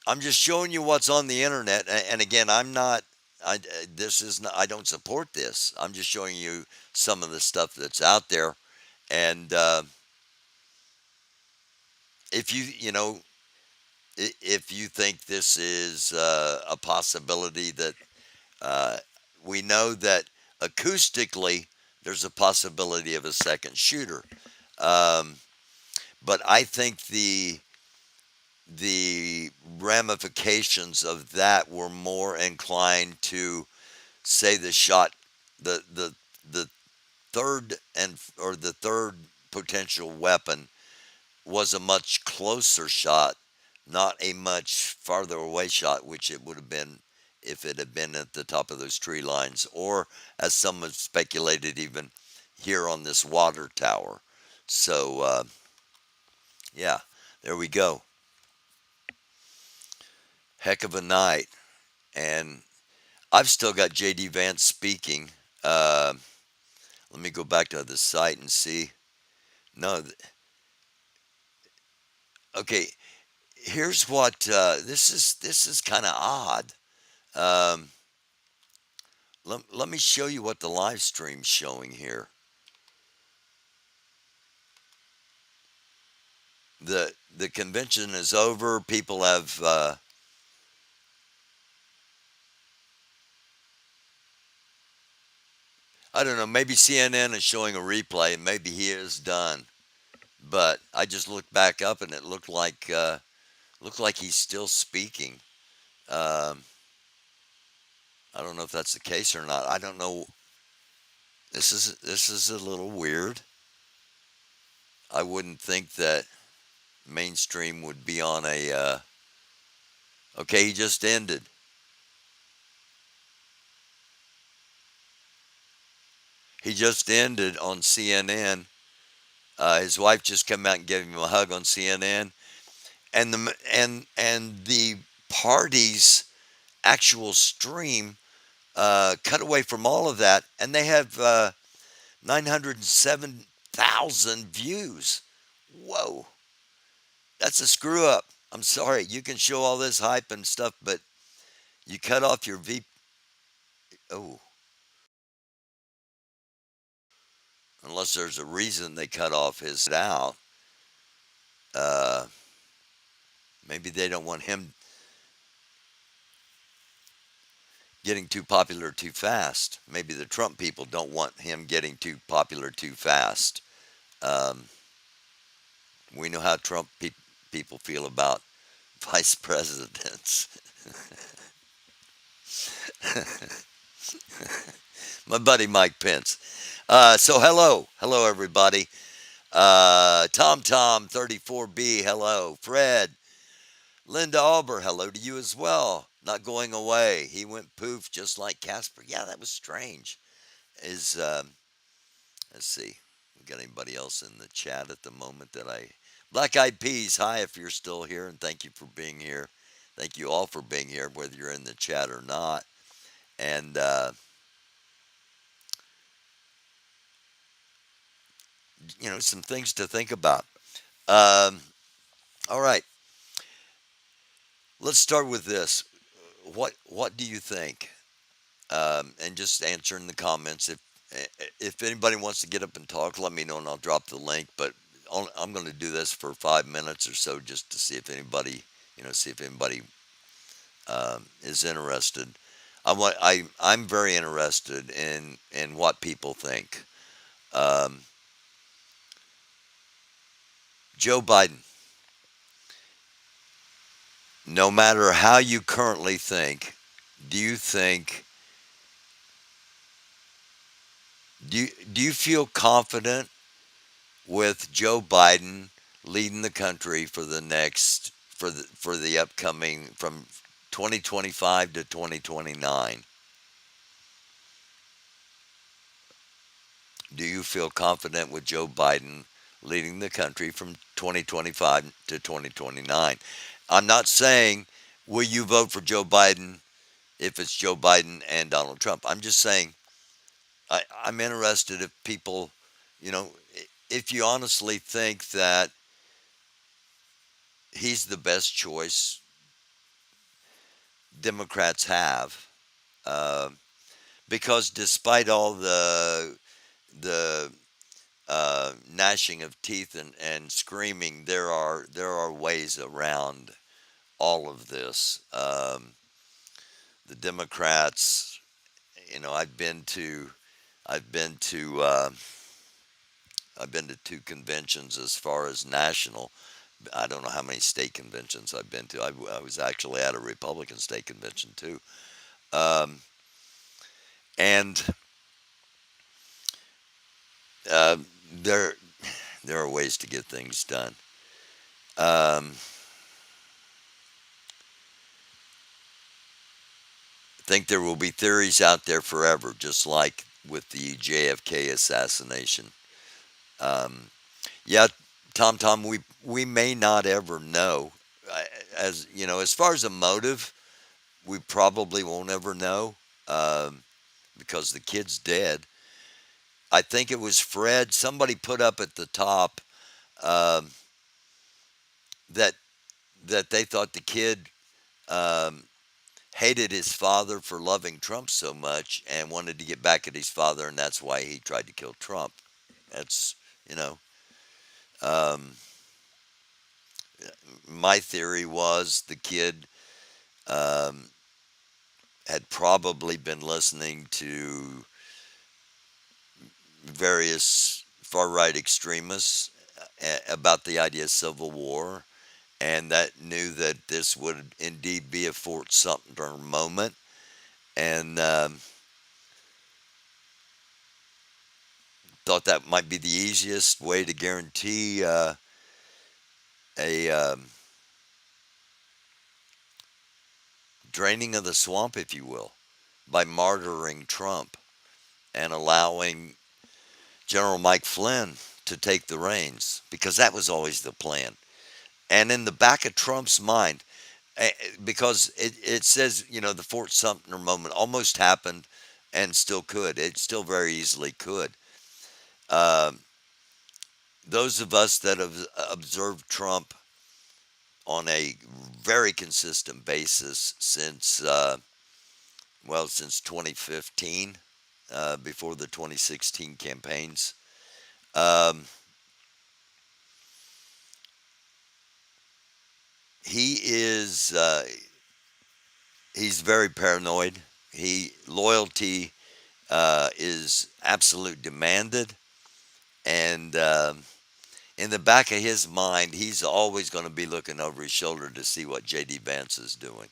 I'm just showing you what's on the internet, and again, I'm not. This is not. I don't support this. I'm just showing you some of the stuff that's out there, and if if you think this is a possibility that uh, we know that acoustically there's a possibility of a second shooter, um, but I think the ramifications of that were more inclined to say the third or the third potential weapon was a much closer shot, not a much farther away shot, which it would have been if it had been at the top of those tree lines, or as some have speculated, even here on this water tower. So yeah, there we go. Heck of a night, and I've still got JD Vance speaking. Uh, Let me go back to the site and see. No, okay. Here's what this is kind of odd. Um, let me show you what the live stream's showing here. The convention is over. People have I don't know. Maybe CNN is showing a replay, and maybe he is done. But I just looked back up, and it looked like he's still speaking. Um, I don't know if that's the case or not. I don't know. This is a little weird. I wouldn't think that mainstream would be on a. Okay, he just ended. He just ended on CNN. His wife just came out and gave him a hug on CNN, and the party's actual stream cut away from all of that, and they have 907,000 views. Whoa, that's a screw up. I'm sorry. You can show all this hype and stuff, but you cut off your V. Oh, unless there's a reason they cut off his out. Uh, Maybe they don't want him getting too popular too fast. Maybe the Trump people don't want him getting too popular too fast. Um, we know how Trump people feel about vice presidents. My buddy Mike Pence. So hello everybody. Tom 34B, hello. Fred, Linda Alber, hello to you as well. Not going away. He went poof just like Casper. Yeah, that was strange. Is Let's see. We got anybody else in the chat at the moment that I Black Eyed Peas, hi if you're still here, and thank you for being here. Thank you all for being here, whether you're in the chat or not. And some things to think about. Um, all right, let's start with this. What do you think? And just answer in the comments. If anybody wants to get up and talk, let me know and I'll drop the link. But I'm going to do this for 5 minutes or so just to see if anybody is interested. I'm very interested in what people think. Um, Joe Biden. No matter how you currently think, do you think do you feel confident with Joe Biden leading the country for the upcoming from 2025 to 2029? Do you feel confident with Joe Biden leading the country from 2025 to 2029? I'm not saying will you vote for Joe Biden if it's Joe Biden and Donald Trump. I'm just saying I'm interested if people, you know, if you honestly think that he's the best choice Democrats have, uh, because despite all the gnashing of teeth and screaming, there are ways around all of this. The Democrats, I've been to I've been to I've been to two conventions as far as national. I don't know how many state conventions I've been to. I was actually at a Republican state convention too, um, and uh, there there are ways to get things done. Um, I think there will be theories out there forever, just like with the JFK assassination. Um, yeah, Tom, we may not ever know. As you know, as far as a motive, we probably won't ever know, um, because the kid's dead. I think it was Fred. Somebody put up at the top, um, that they thought the kid, um, hated his father for loving Trump so much and wanted to get back at his father, and that's why he tried to kill Trump. That's you know. Um, my theory was the kid, um, had probably been listening to various far right extremists about the idea of civil war, and that knew that this would indeed be a Fort Sumter moment, and thought that might be the easiest way to guarantee a draining of the swamp, if you will, by martyring Trump and allowing General Mike Flynn to take the reins, because that was always the plan. And in the back of Trump's mind, because it says, the Fort Sumter moment almost happened and still could. It still very easily could. Um, those of us that have observed Trump on a very consistent basis since 2015, before the 2016 campaigns. Um, he is he's very paranoid. He loyalty is absolute demanded, and in the back of his mind, he's always going to be looking over his shoulder to see what J.D. Vance is doing.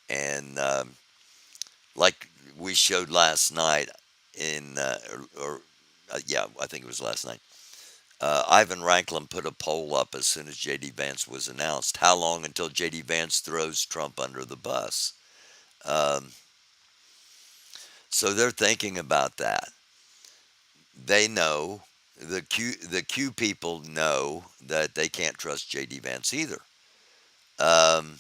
And like we showed last night in, yeah, I think it was last night. Ivan Ranklin put a poll up as soon as J.D. Vance was announced. How long until J.D. Vance throws Trump under the bus? Um, so they're thinking about that. They know the Q people know that they can't trust J.D. Vance either. Um,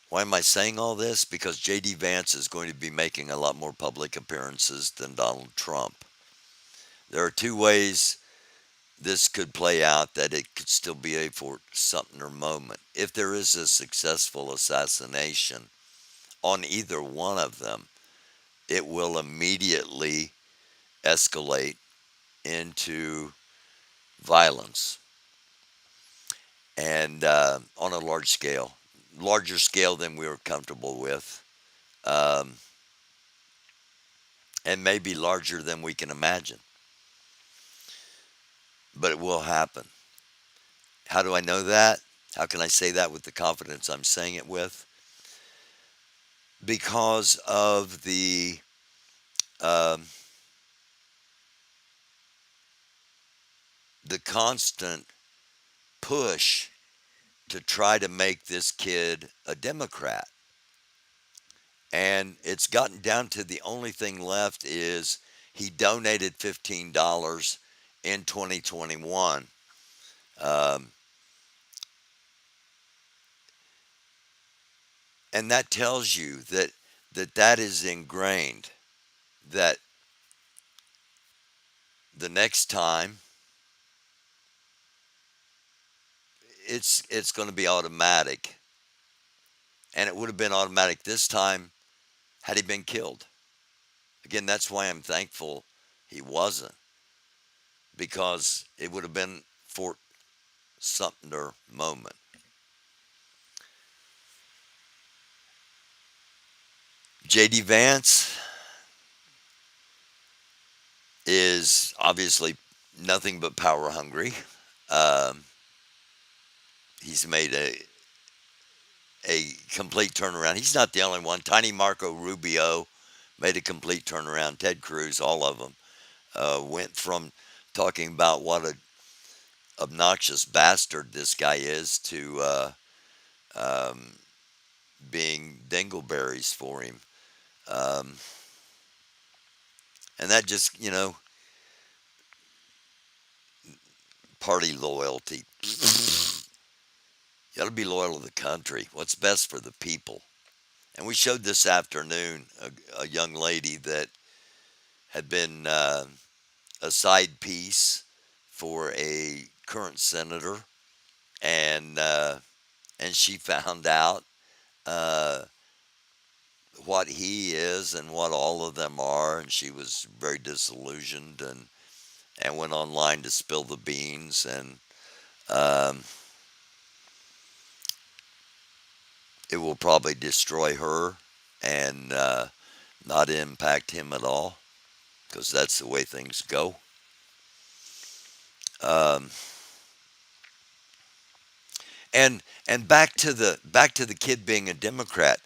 why am I saying all this? Because J.D. Vance is going to be making a lot more public appearances than Donald Trump. There are two ways this could play out that it could still be a Fort Sumter moment. If there is a successful assassination on either one of them, it will immediately escalate into violence and on a larger scale than we were comfortable with, um, and maybe larger than we can imagine. But it will happen. How do I know that? How can I say that with the confidence I'm saying it with? Because of um, the constant push to try to make this kid a Democrat. And it's gotten down to the only thing left is he donated $15 in 2021. Um, and that tells you that is ingrained, that the next time it's going to be automatic. And it would have been automatic this time had he been killed. Again, that's why I'm thankful he wasn't, because it would have been Fort Sumter moment. J.D. Vance is obviously nothing but power hungry. Um, he's made a complete turnaround. He's not the only one. Tiny Marco Rubio made a complete turnaround. Ted Cruz, all of them, went from talking about what a obnoxious bastard this guy is to um, being dingleberries for him. Um, and that just, party loyalty. You got to be loyal to the country. What's best for the people? And we showed this afternoon a young lady that had been a side piece for a current senator, and she found out uh, what he is and what all of them are, and she was very disillusioned and went online to spill the beans, and um, it will probably destroy her and not impact him at all, because that's the way things go. Um, and back to the kid being a Democrat.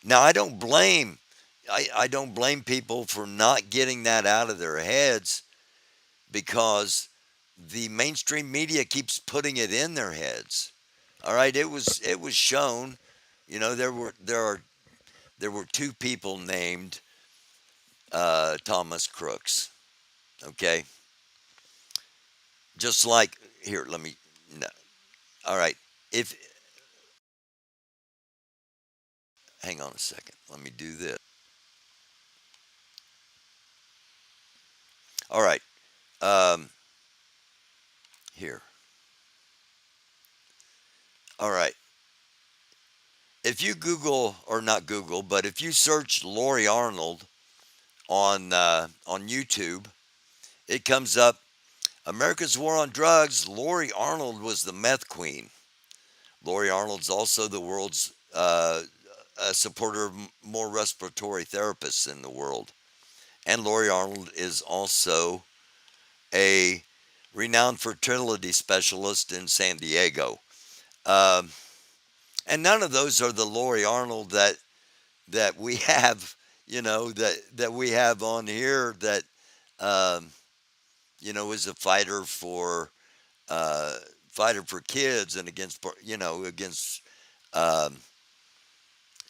Now I don't blame people for not getting that out of their heads, because the mainstream media keeps putting it in their heads. All right, it was shown. There were two people named Thomas Crooks. Okay, just like here. Let me. No, all right. If Hang on a second. Let me do this. All right. Um, Here. All right. If you Google, or not Google, but if you search Lori Arnold on YouTube, it comes up. America's War on Drugs. Lori Arnold was the meth queen. Lori Arnold's also the world's a supporter of more respiratory therapists in the world. And Lori Arnold is also a renowned fertility specialist in San Diego. Um, and none of those are the Lori Arnold that we have, that we have on here that um, is a uh, fighter for kids and against um,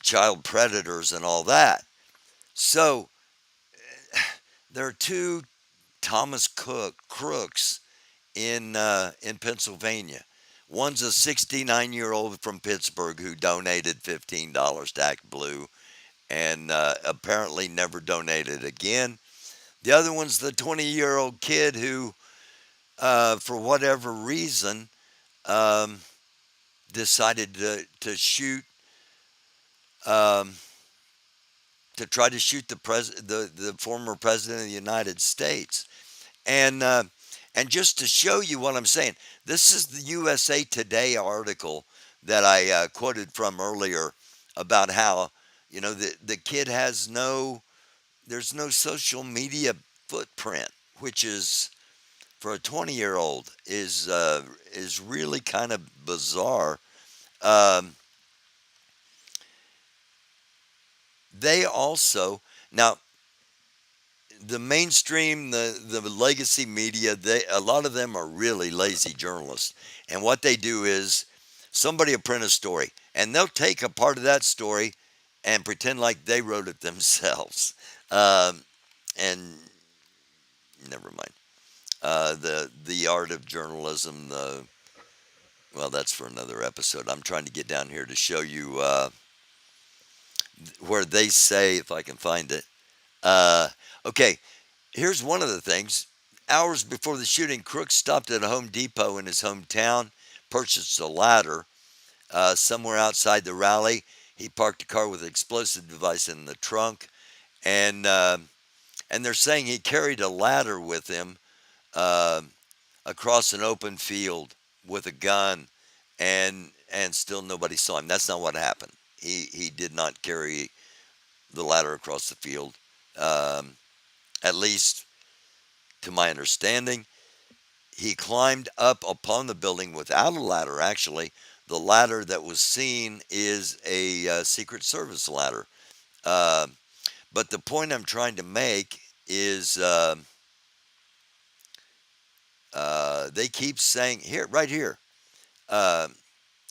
child predators and all that. So there are two Thomas Crooks in Pennsylvania. One's a 69-year-old from Pittsburgh who donated $15 to Act Blue and apparently never donated again. The other one's the 20-year-old kid who, for whatever reason, um, decided um, to try to shoot the former president of the United States. And just to show you what I'm saying, this is the USA Today article that I quoted from earlier about how the kid there's no social media footprint, which is for a 20-year-old is really kind of bizarre. Um, they also now the mainstream, the legacy media, a lot of them are really lazy journalists, and what they do is somebody will print a story, and they'll take a part of that story and pretend like they wrote it themselves, and never mind. The art of journalism. Well, that's for another episode. I'm trying to get down here to show you where they say, if I can find it. Okay, here's one of the things. Hours before the shooting, Crooks stopped at a Home Depot in his hometown, purchased a ladder somewhere outside the rally. He parked a car with an explosive device in the trunk, and they're saying he carried a ladder with him uh, across an open field with a gun, and still nobody saw him. That's not what happened. He did not carry the ladder across the field, um, at least to my understanding. He climbed up upon the building without a ladder. Actually, the ladder that was seen is a Secret Service ladder. Uh, but the point I'm trying to make is they keep saying here, right here. Uh,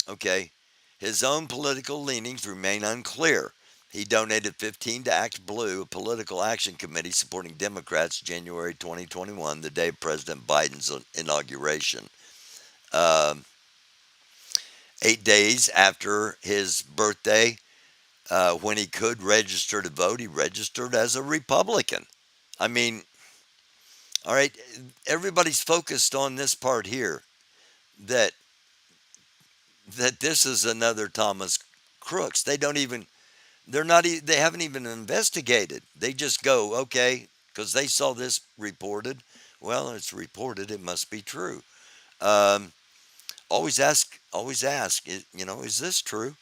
okay, his own political leanings remain unclear. He donated 15 to Act Blue, a political action committee supporting Democrats, January 2021, the day of President Biden's inauguration. Um, 8 days after his birthday, when he could register to vote, he registered as a Republican. I mean, all right, everybody's focused on this part here that this is another Thomas Crooks. They haven't even investigated. They just go, okay, because they saw this reported. Well, it's reported, it must be true. Um, always ask, is this true?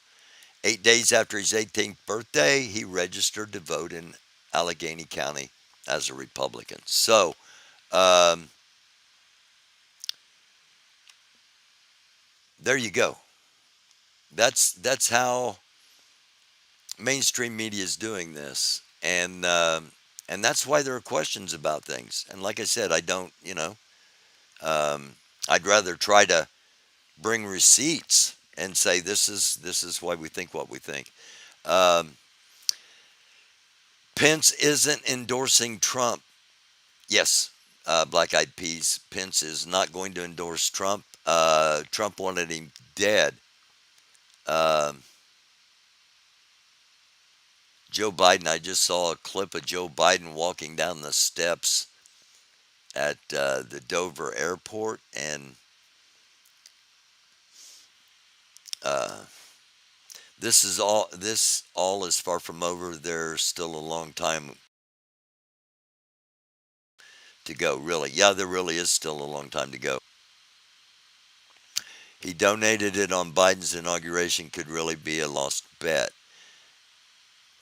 8 days after his 18th birthday, he registered to vote in Allegheny County as a Republican. So, um, there you go. That's how mainstream media is doing this, and that's why there are questions about things. And like I said, I don't, um, I'd rather try to bring receipts and say this is why we think what we think. Um, Pence isn't endorsing Trump. Yes, Black Eyed Peas. Pence is not going to endorse Trump. Trump wanted him dead. Um, Joe Biden. I just saw a clip of Joe Biden walking down the steps at the Dover airport, and uh, this all is far from over. There's still a long time to go. Really, yeah, there really is still a long time to go. He donated it on Biden's inauguration. Could really be a lost bet.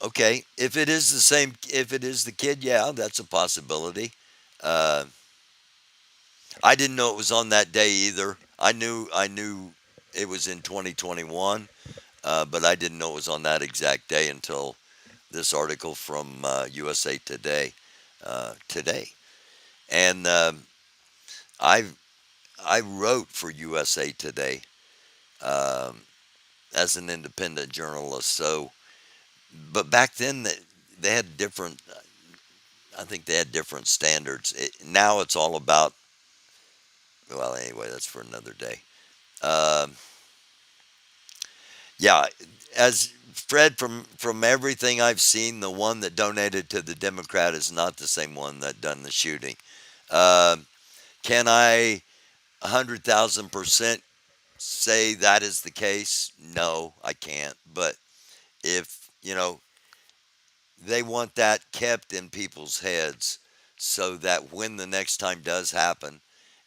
Okay, if it is the same, if it is the kid, yeah, that's a possibility. Uh, I didn't know it was on that day either. I knew it was in 2021, but I didn't know it was on that exact day until this article from USA Today today. And I I wrote for USA Today um, as an independent journalist. So, but back then they had different. I think they had different standards. Now it's all about. Well, anyway, that's for another day. Um, yeah, as Fred, from everything I've seen, the one that donated to the Democrat is not the same one that done the shooting. Uh, can I 100,000% say that is the case? No, I can't. But if they want that kept in people's heads, so that when the next time does happen,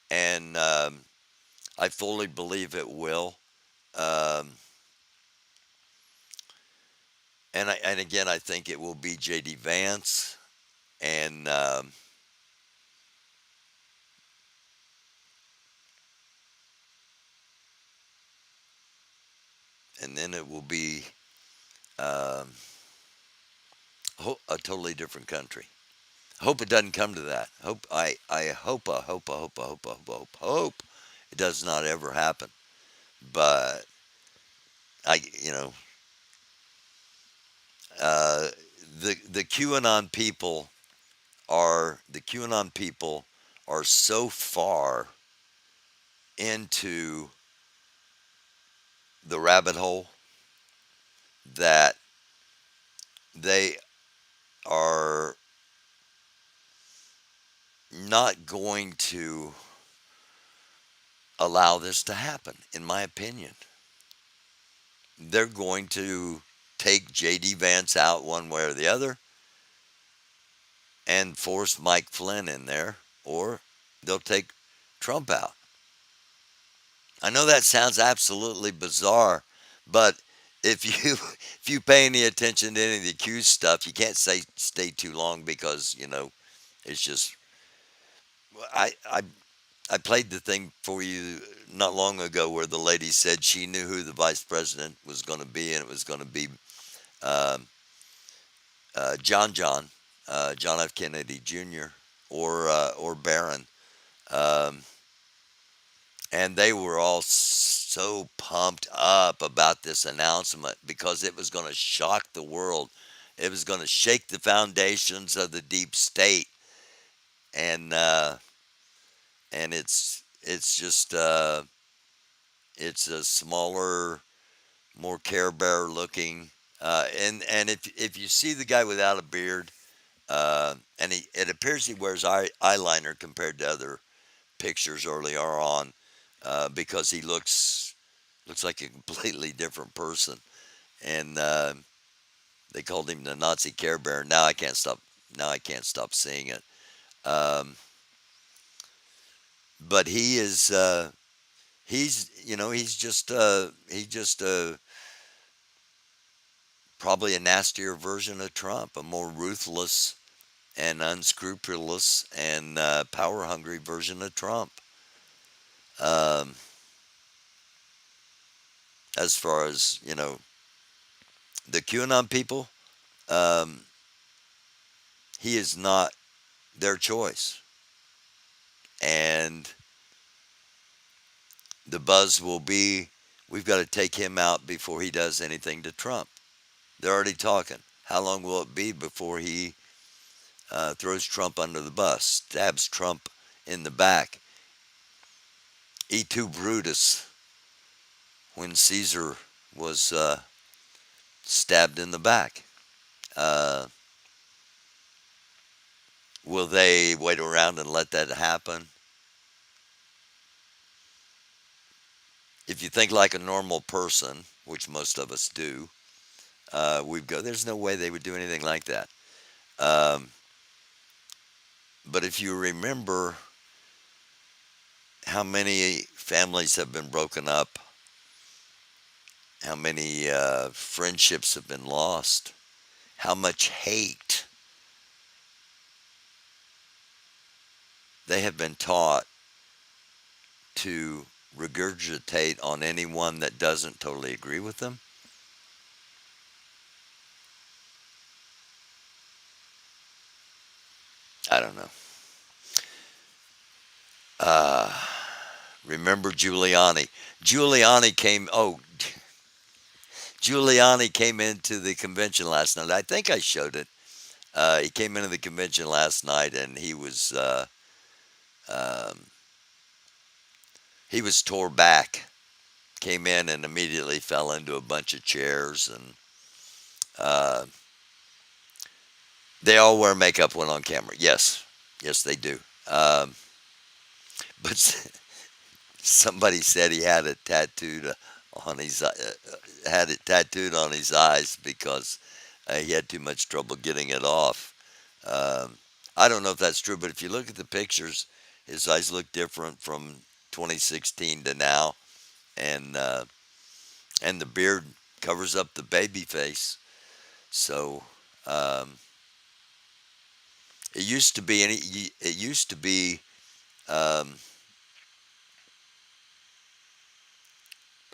and I fully believe it will. Um, and again, I think it will be J.D. Vance, and then it will be um, a totally different country. Hope it doesn't come to that. Hope it does not ever happen. But I, you know, uh, the QAnon people are so far into the rabbit hole that they are not going to allow this to happen, in my opinion. They're going to take J.D. Vance out one way or the other and force Mike Flynn in there, or they'll take Trump out. I know that sounds absolutely bizarre, but if you if you pay any attention to any of the accused stuff, you can't stay too long because it's just I I I played the thing for you not long ago where the lady said she knew who the vice president was going to be, and it was going to be um, John F. Kennedy Jr. or Barron, um, and they were all so pumped up about this announcement because it was going to shock the world. It was going to shake the foundations of the deep state, and it's just it's a smaller, more Care Bear looking. And if you see the guy without a beard, and it appears he wears eyeliner compared to other pictures earlier on, because he looks like a completely different person. And they called him the Nazi Care Bear. Now I can't stop. Now I can't stop seeing it. Um, but he is. He's just probably a nastier version of Trump, a more ruthless and unscrupulous and power hungry version of Trump. Um, as far as the QAnon people, um, he is not their choice, and the buzz will be, we've got to take him out before he does anything to Trump. They're already talking. How long will it be before he throws Trump under the bus, stabs Trump in the back? E. tu Brutus, when Caesar was stabbed in the back. Uh, will they wait around and let that happen? If you think like a normal person, which most of us do, there's no way they would do anything like that. Um, but if you remember how many families have been broken up, how many friendships have been lost, how much hate they have been taught to regurgitate on anyone that doesn't totally agree with them. I don't know. Uh, Remember Giuliani? Giuliani came. Oh, Giuliani came into the convention last night. I think I showed it. He came into the convention last night, and um, he was tore back. Came in and immediately fell into a bunch of chairs, and uh, they all wear makeup when on camera. Yes, yes, they do. But somebody said he had it tattooed on his had it tattooed on his eyes because he had too much trouble getting it off. Um, I don't know if that's true, but if you look at the pictures, his eyes look different from 2016 to now, and uh, and the beard covers up the baby face. So um, it used to be, it used to be. Um,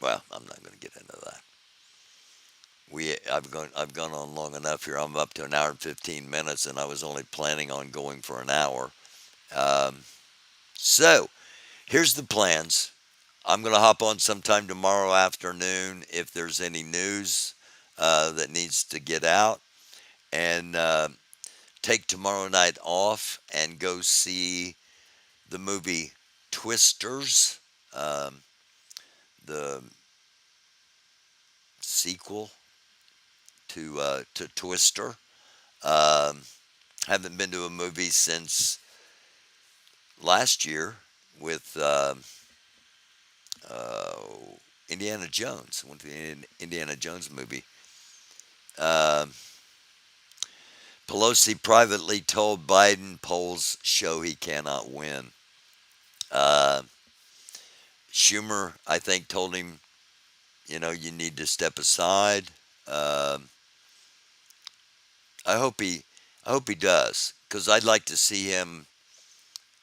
well, I'm not going to get into that. I've gone on long enough here. I'm up to an hour and 15 minutes, and I was only planning on going for an hour. Um, so here's the plans. I'm going to hop on sometime tomorrow afternoon if there's any news that needs to get out, and take tomorrow night off and go see the movie Twisters, um, the sequel to Twister. Um, haven't been to a movie since last year with uh, Indiana Jones. Went to the Indiana Jones movie. Um, Pelosi privately told Biden polls show he cannot win. Uh, Schumer, I think, told him, you need to step aside. Um, I hope he, I hope he does, because I'd like to see him.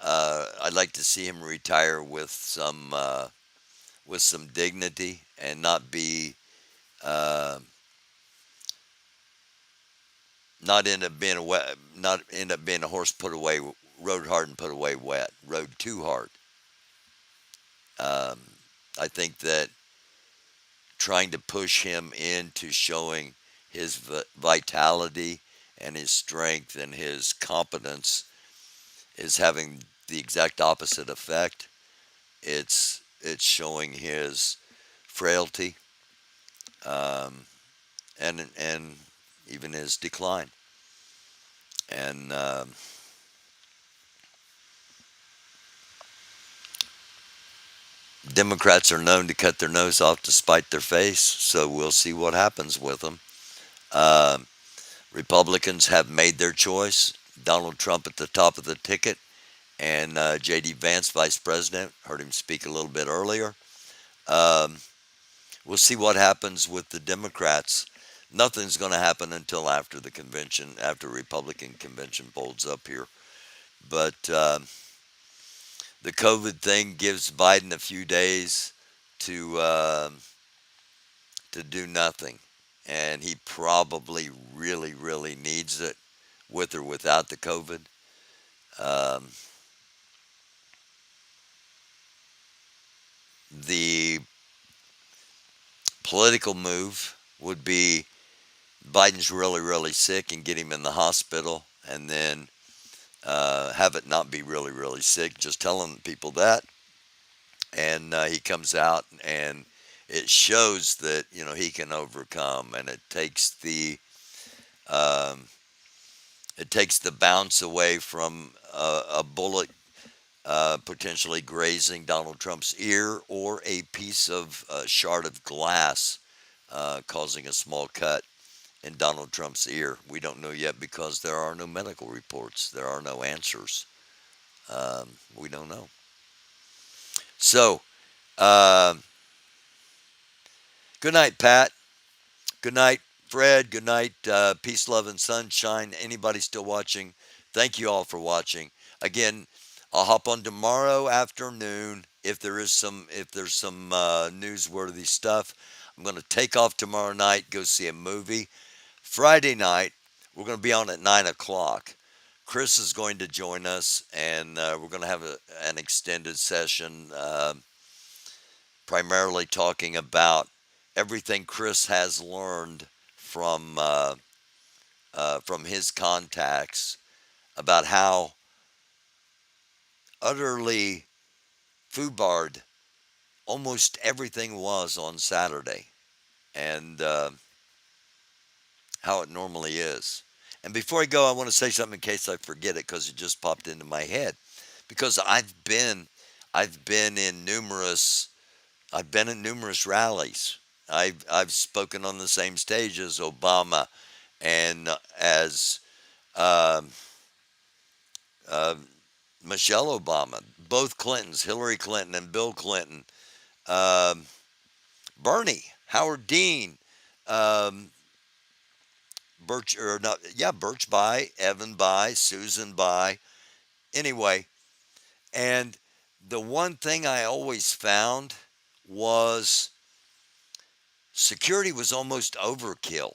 I'd like to see him retire with some dignity and uh, not end up being not end up being a horse put away, rode hard and put away wet, rode too hard. Um, I think that trying to push him into showing his vitality and his strength and his competence is having the exact opposite effect. It's showing his frailty, um, and even his decline. And Democrats are known to cut their nose off to spite their face, so we'll see what happens with them. Um, Republicans have made their choice. Donald Trump at the top of the ticket, and J.D. Vance, vice president. Heard him speak a little bit earlier. Um, we'll see what happens with the Democrats. Nothing's going to happen until after the convention, after Republican convention folds up here. But the COVID thing gives Biden a few days to to do nothing, and he probably really, really needs it, with or without the COVID. Um, the political move would be Biden's really, really sick and get him in the hospital, and then have it not be really, really sick, just telling people that. And he comes out and it shows that, he can overcome, and it takes Um, it takes the bounce away from a bullet potentially grazing Donald Trump's ear or a piece of shard of glass causing a small cut in Donald Trump's ear. We don't know yet because there are no medical reports. There are no answers. We don't know. So, uh, good night, Pat. Good night, Fred. Good night, peace, love, and sunshine. Anybody still watching? Thank you all for watching. Again, I'll hop on tomorrow afternoon if there's some newsworthy stuff. I'm going to take off tomorrow night, go see a movie. Friday night, we're going to be on at 9 o'clock. Chris is going to join us, and we're going to have an extended session, primarily talking about everything Chris has learned from his contacts about how utterly foobarred almost everything was on Saturday, and how it normally is. And before I go, I want to say something in case I forget it because it just popped into my head. Because I've been in numerous rallies. I've spoken on the same stage as Obama and as um uh, Michelle Obama, both Clintons, Hillary Clinton and Bill Clinton, um, Bernie, Howard Dean, um, Birch or not, yeah, Birch by, Evan by, Susan by. Anyway, and the one thing I always found was security was almost overkill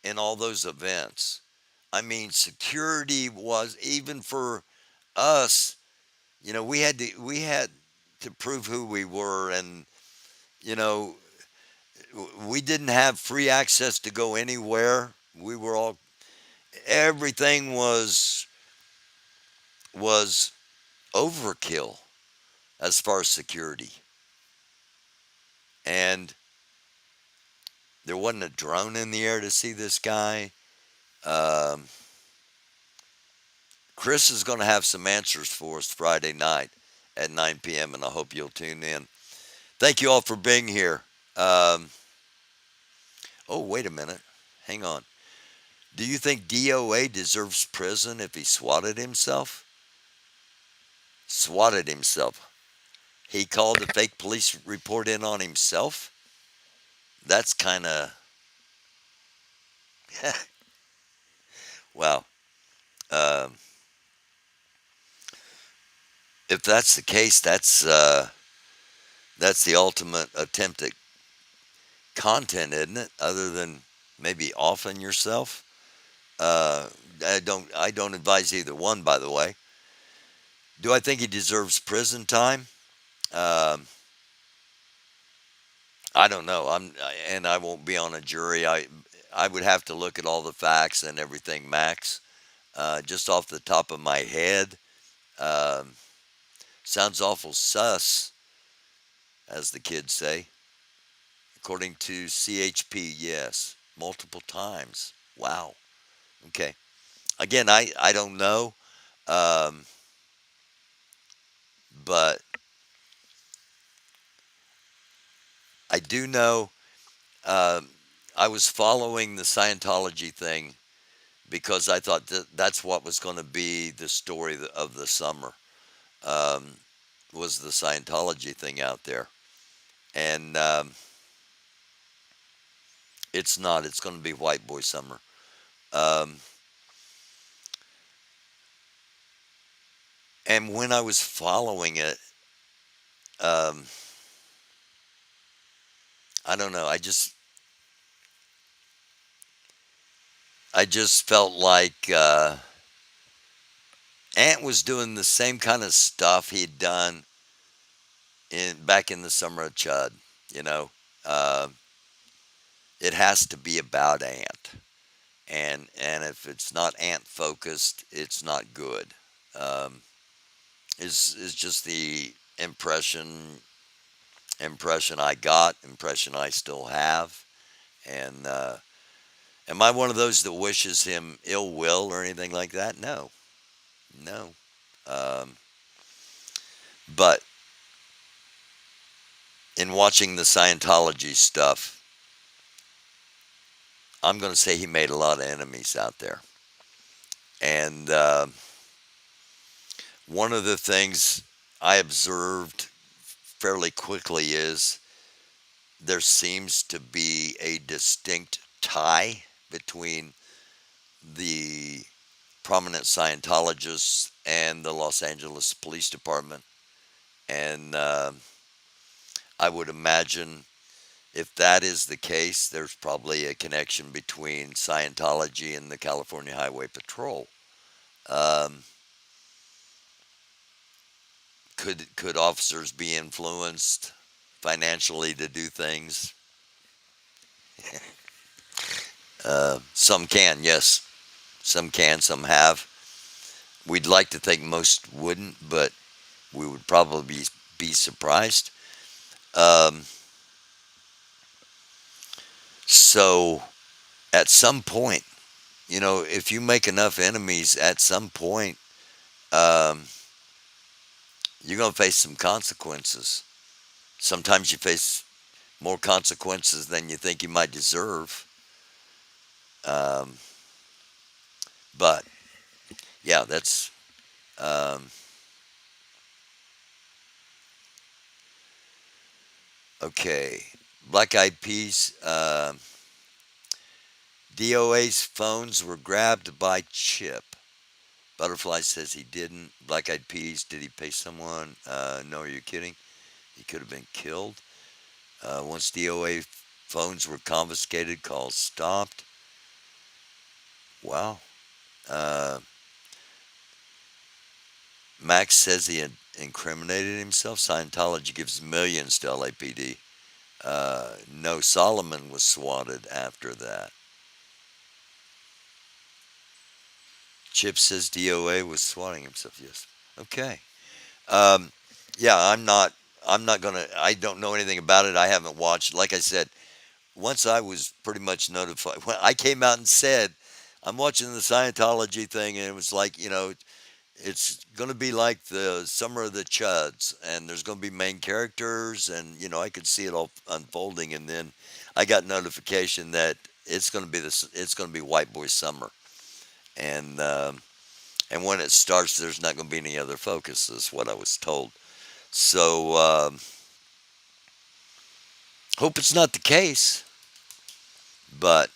in all those events. I mean, security was even for us. We had to prove who we were, and you know we didn't have free access to go anywhere. We were all everything was overkill as far as security, and there wasn't a drone in the air to see this guy. Um, Chris is going to have some answers for us Friday night at 9 p.m., and I hope you'll tune in. Thank you all for being here. Um, oh, wait a minute. Hang on. Do you think DOA deserves prison if he swatted himself? Swatted himself. He called the fake police report in on himself? That's kind of. Wow. Um, if that's the case, that's the ultimate attempt at content, isn't it? Other than maybe offing yourself. Uh, I don't advise either one, by the way. Do I think he deserves prison time? Um, I don't know. And I won't be on a jury. I would have to look at all the facts and everything, Max. Just off the top of my head, um, sounds awful sus, as the kids say. According to CHP, yes, multiple times. Wow. Okay. Again, I don't know, um, but I do know. Um, I was following the Scientology thing because I thought that's what was going to be the story of the summer, um, was the Scientology thing out there. And it's not. It's going to be White Boy Summer. Um, and when I was following it, um, I don't know. I just felt like Ant was doing the same kind of stuff he'd done back in the summer of Chud. You know, uh, it has to be about Ant, and if it's not Ant focused, it's not good. Um, is just the impression I got, impression I still have, and Am I one of those that wishes him ill will or anything like that? No, no. Um, but in watching the Scientology stuff, I'm going to say he made a lot of enemies out there. And one of the things I observed fairly quickly is there seems to be a distinct tie between the prominent Scientologists and the Los Angeles Police Department. And I would imagine if that is the case, there's probably a connection between Scientology and the California Highway Patrol. Um, could officers be influenced financially to do things? Some can, yes. Some can, some have. We'd like to think most wouldn't, but we would probably be surprised. Um, so at some point, if you make enough enemies, at some point, um, you're going to face some consequences. Sometimes you face more consequences than you think you might deserve. Um, but yeah, that's um, okay. Black Eyed Peas. DOA's phones were grabbed by Chip. Butterfly says he didn't. Black Eyed Peas, did he pay someone? No, are you kidding? He could have been killed. Once DOA phones were confiscated, calls stopped. Wow. Uh, Max says he had incriminated himself. Scientology gives millions to LAPD. No, Solomon was swatted after that. Chip says DOA was swatting himself. Yes. Okay. Um, yeah, I'm not. I'm not gonna. I don't know anything about it. I haven't watched. Like I said, once I was pretty much notified, when I came out and said, I'm watching the Scientology thing, and it was like, it's going to be like the Summer of the Chuds, and there's going to be main characters, and I could see it all unfolding, and then I got notification that it's going to be White Boy Summer, and and when it starts, there's not going to be any other focus, is what I was told. So hope it's not the case, but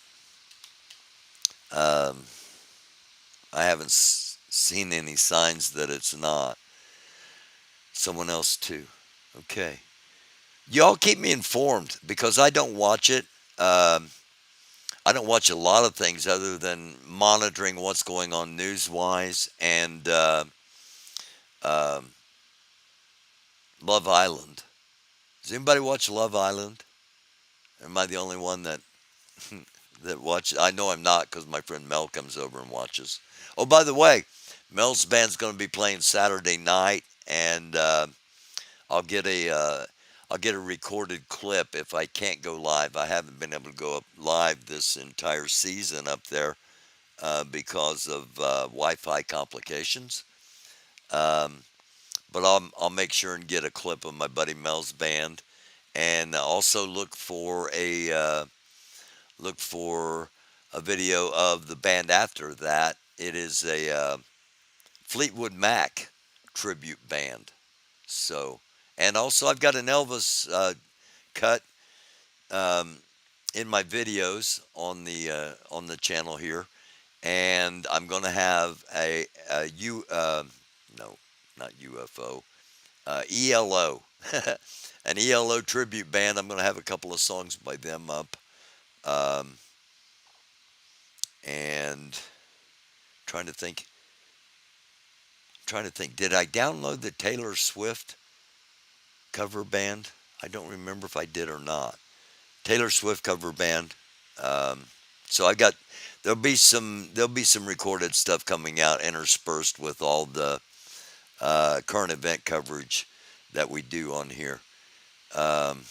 um, I haven't seen any signs that it's not. Someone else too. Okay. Y'all keep me informed because I don't watch it. Um, I don't watch a lot of things other than monitoring what's going on news wise and um, Love Island. Does anybody watch Love Island? Am I the only one that that watches? I know I'm not because my friend Mel comes over and watches. Oh, by the way, Mel's band's going to be playing Saturday night, and I'll get a I'll get a recorded clip if I can't go live. I haven't been able to go up live this entire season up there because of Wi-Fi complications. Um, but I'll make sure and get a clip of my buddy Mel's band, and also look for a video of the band after that. It is a Fleetwood Mac tribute band. So, and also I've got an Elvis cut um, in my videos on the channel here, and I'm going to have no, not UFO, ELO, an ELO tribute band. I'm going to have a couple of songs by them up, um, and trying to think. Trying to think. Did I download the Taylor Swift cover band? I don't remember if I did or not. Taylor Swift cover band. Um, so I got there'll be some recorded stuff coming out interspersed with all the current event coverage that we do on here. Um,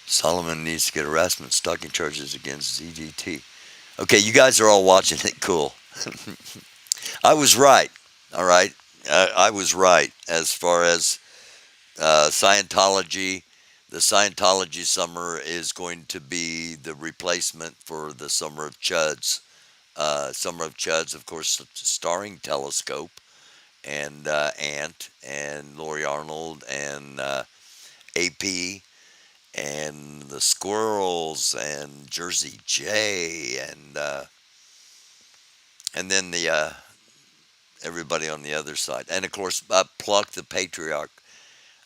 Solomon needs to get harassment stalking charges against ZGT. Okay, you guys are all watching it. Cool. I was right. All right. I was right as far as Scientology. The Scientology summer is going to be the replacement for the Summer of Chuds. Summer of Chuds, of course, starring Telescope and Ant and Lori Arnold and AP and the Squirrels and Jersey J and then the everybody on the other side, and of course Pluck the Patriarch,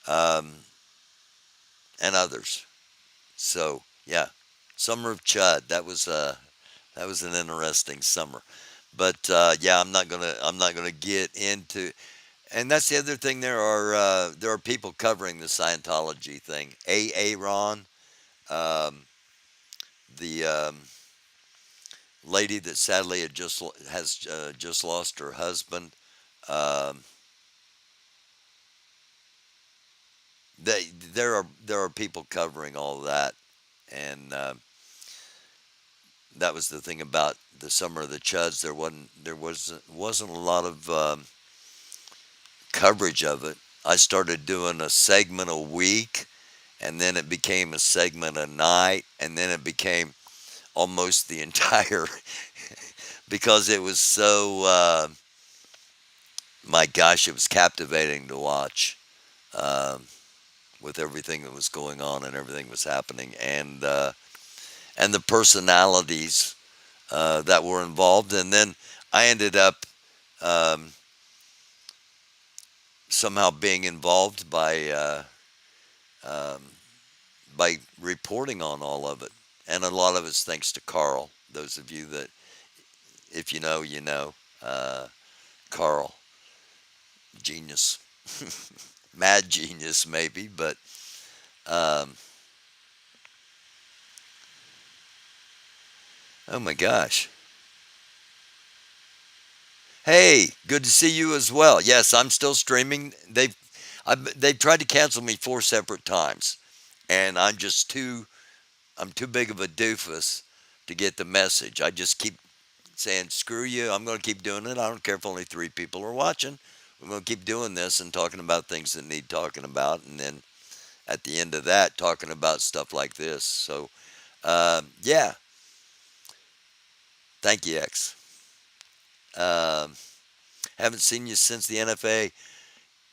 um, and others. So yeah, Summer of Chud. That was an interesting summer, but yeah, I'm not gonna get into. And that's the other thing. There are people covering the Scientology thing. Ron, um, the lady that sadly has just lost her husband. Um, there are people covering all of that, and that was the thing about the Summer of the Chuds. There wasn't a lot of coverage of it. I started doing a segment a week, and then it became a segment a night, and then it became almost the entire because it was so. My gosh, it was captivating to watch. Um, with everything that was going on and everything was happening, and the personalities that were involved. And then I ended up um, somehow being involved um, by reporting on all of it, and a lot of it's thanks to Carl. Those of you that, if you know, you know. Carl, genius, mad genius maybe, but um, oh my gosh. Hey, good to see you as well. Yes, I'm still streaming. They've tried to cancel me 4 separate times, and I'm too big of a doofus to get the message. I just keep saying, "Screw you! I'm going to keep doing it. I don't care if only 3 people are watching. We're going to keep doing this and talking about things that need talking about, and then at the end of that, talking about stuff like this." So, yeah, thank you, X. Um, haven't seen you since the NFA.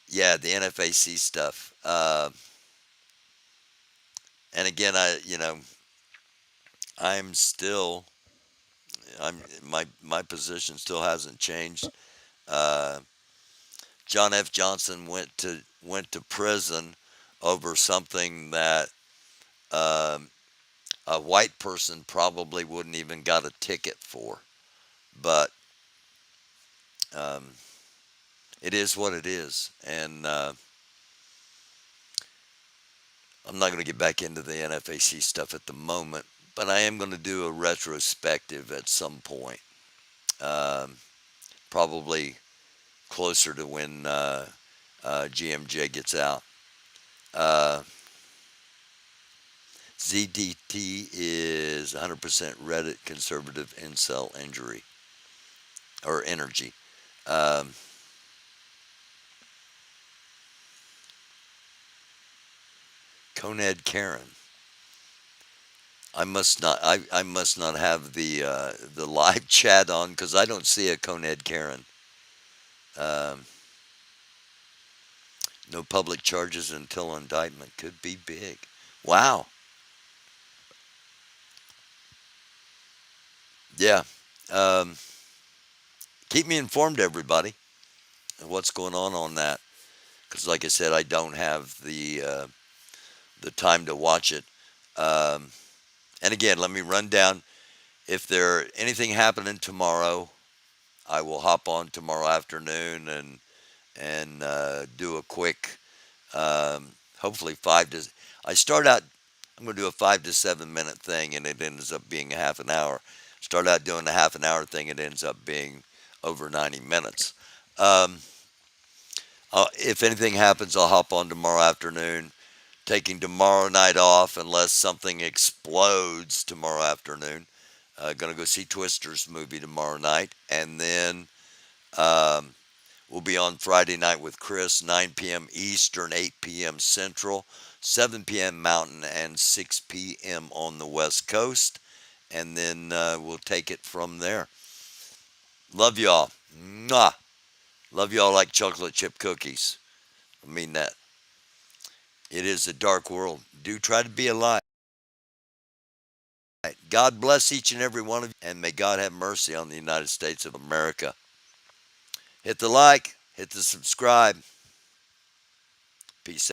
Yeah, the NFAC stuff. And again, I'm still, my position still hasn't changed. Uh, John F. Johnson went to prison over something that um, a white person probably wouldn't even got a ticket for. But um, it is what it is, and I'm not going to get back into the NFAC stuff at the moment. But I am going to do a retrospective at some point, um, probably closer to when GMJ gets out. Uh, ZDT is 100% Reddit conservative incel injury or energy. Um, Coned Karen. I must not have the live chat on because I don't see a Coned Karen. Um, no public charges until indictment could be big. Wow. Yeah. Um, keep me informed, everybody, of what's going on that. Because, like I said, I don't have the time to watch it. Um, and again, let me run down. If there anything happening tomorrow, I will hop on tomorrow afternoon and do a quick, hopefully five to. I start out. I'm going to do a 5 to 7 minute thing, and it ends up being a half an hour. Start out doing a half an hour thing, it ends up being over 90 minutes. If anything happens, I'll hop on tomorrow afternoon, taking tomorrow night off unless something explodes tomorrow afternoon. Gonna go see Twister's movie tomorrow night, and then um, we'll be on Friday night with Chris, 9 p.m. Eastern, 8 p.m. Central, 7 p.m. Mountain, and 6 p.m. on the West Coast, and then we'll take it from there. Love y'all. Mwah. Love y'all like chocolate chip cookies. I mean that. It is a dark world. Do try to be a light. God bless each and every one of you, and may God have mercy on the United States of America. Hit the like, hit the subscribe. Peace out.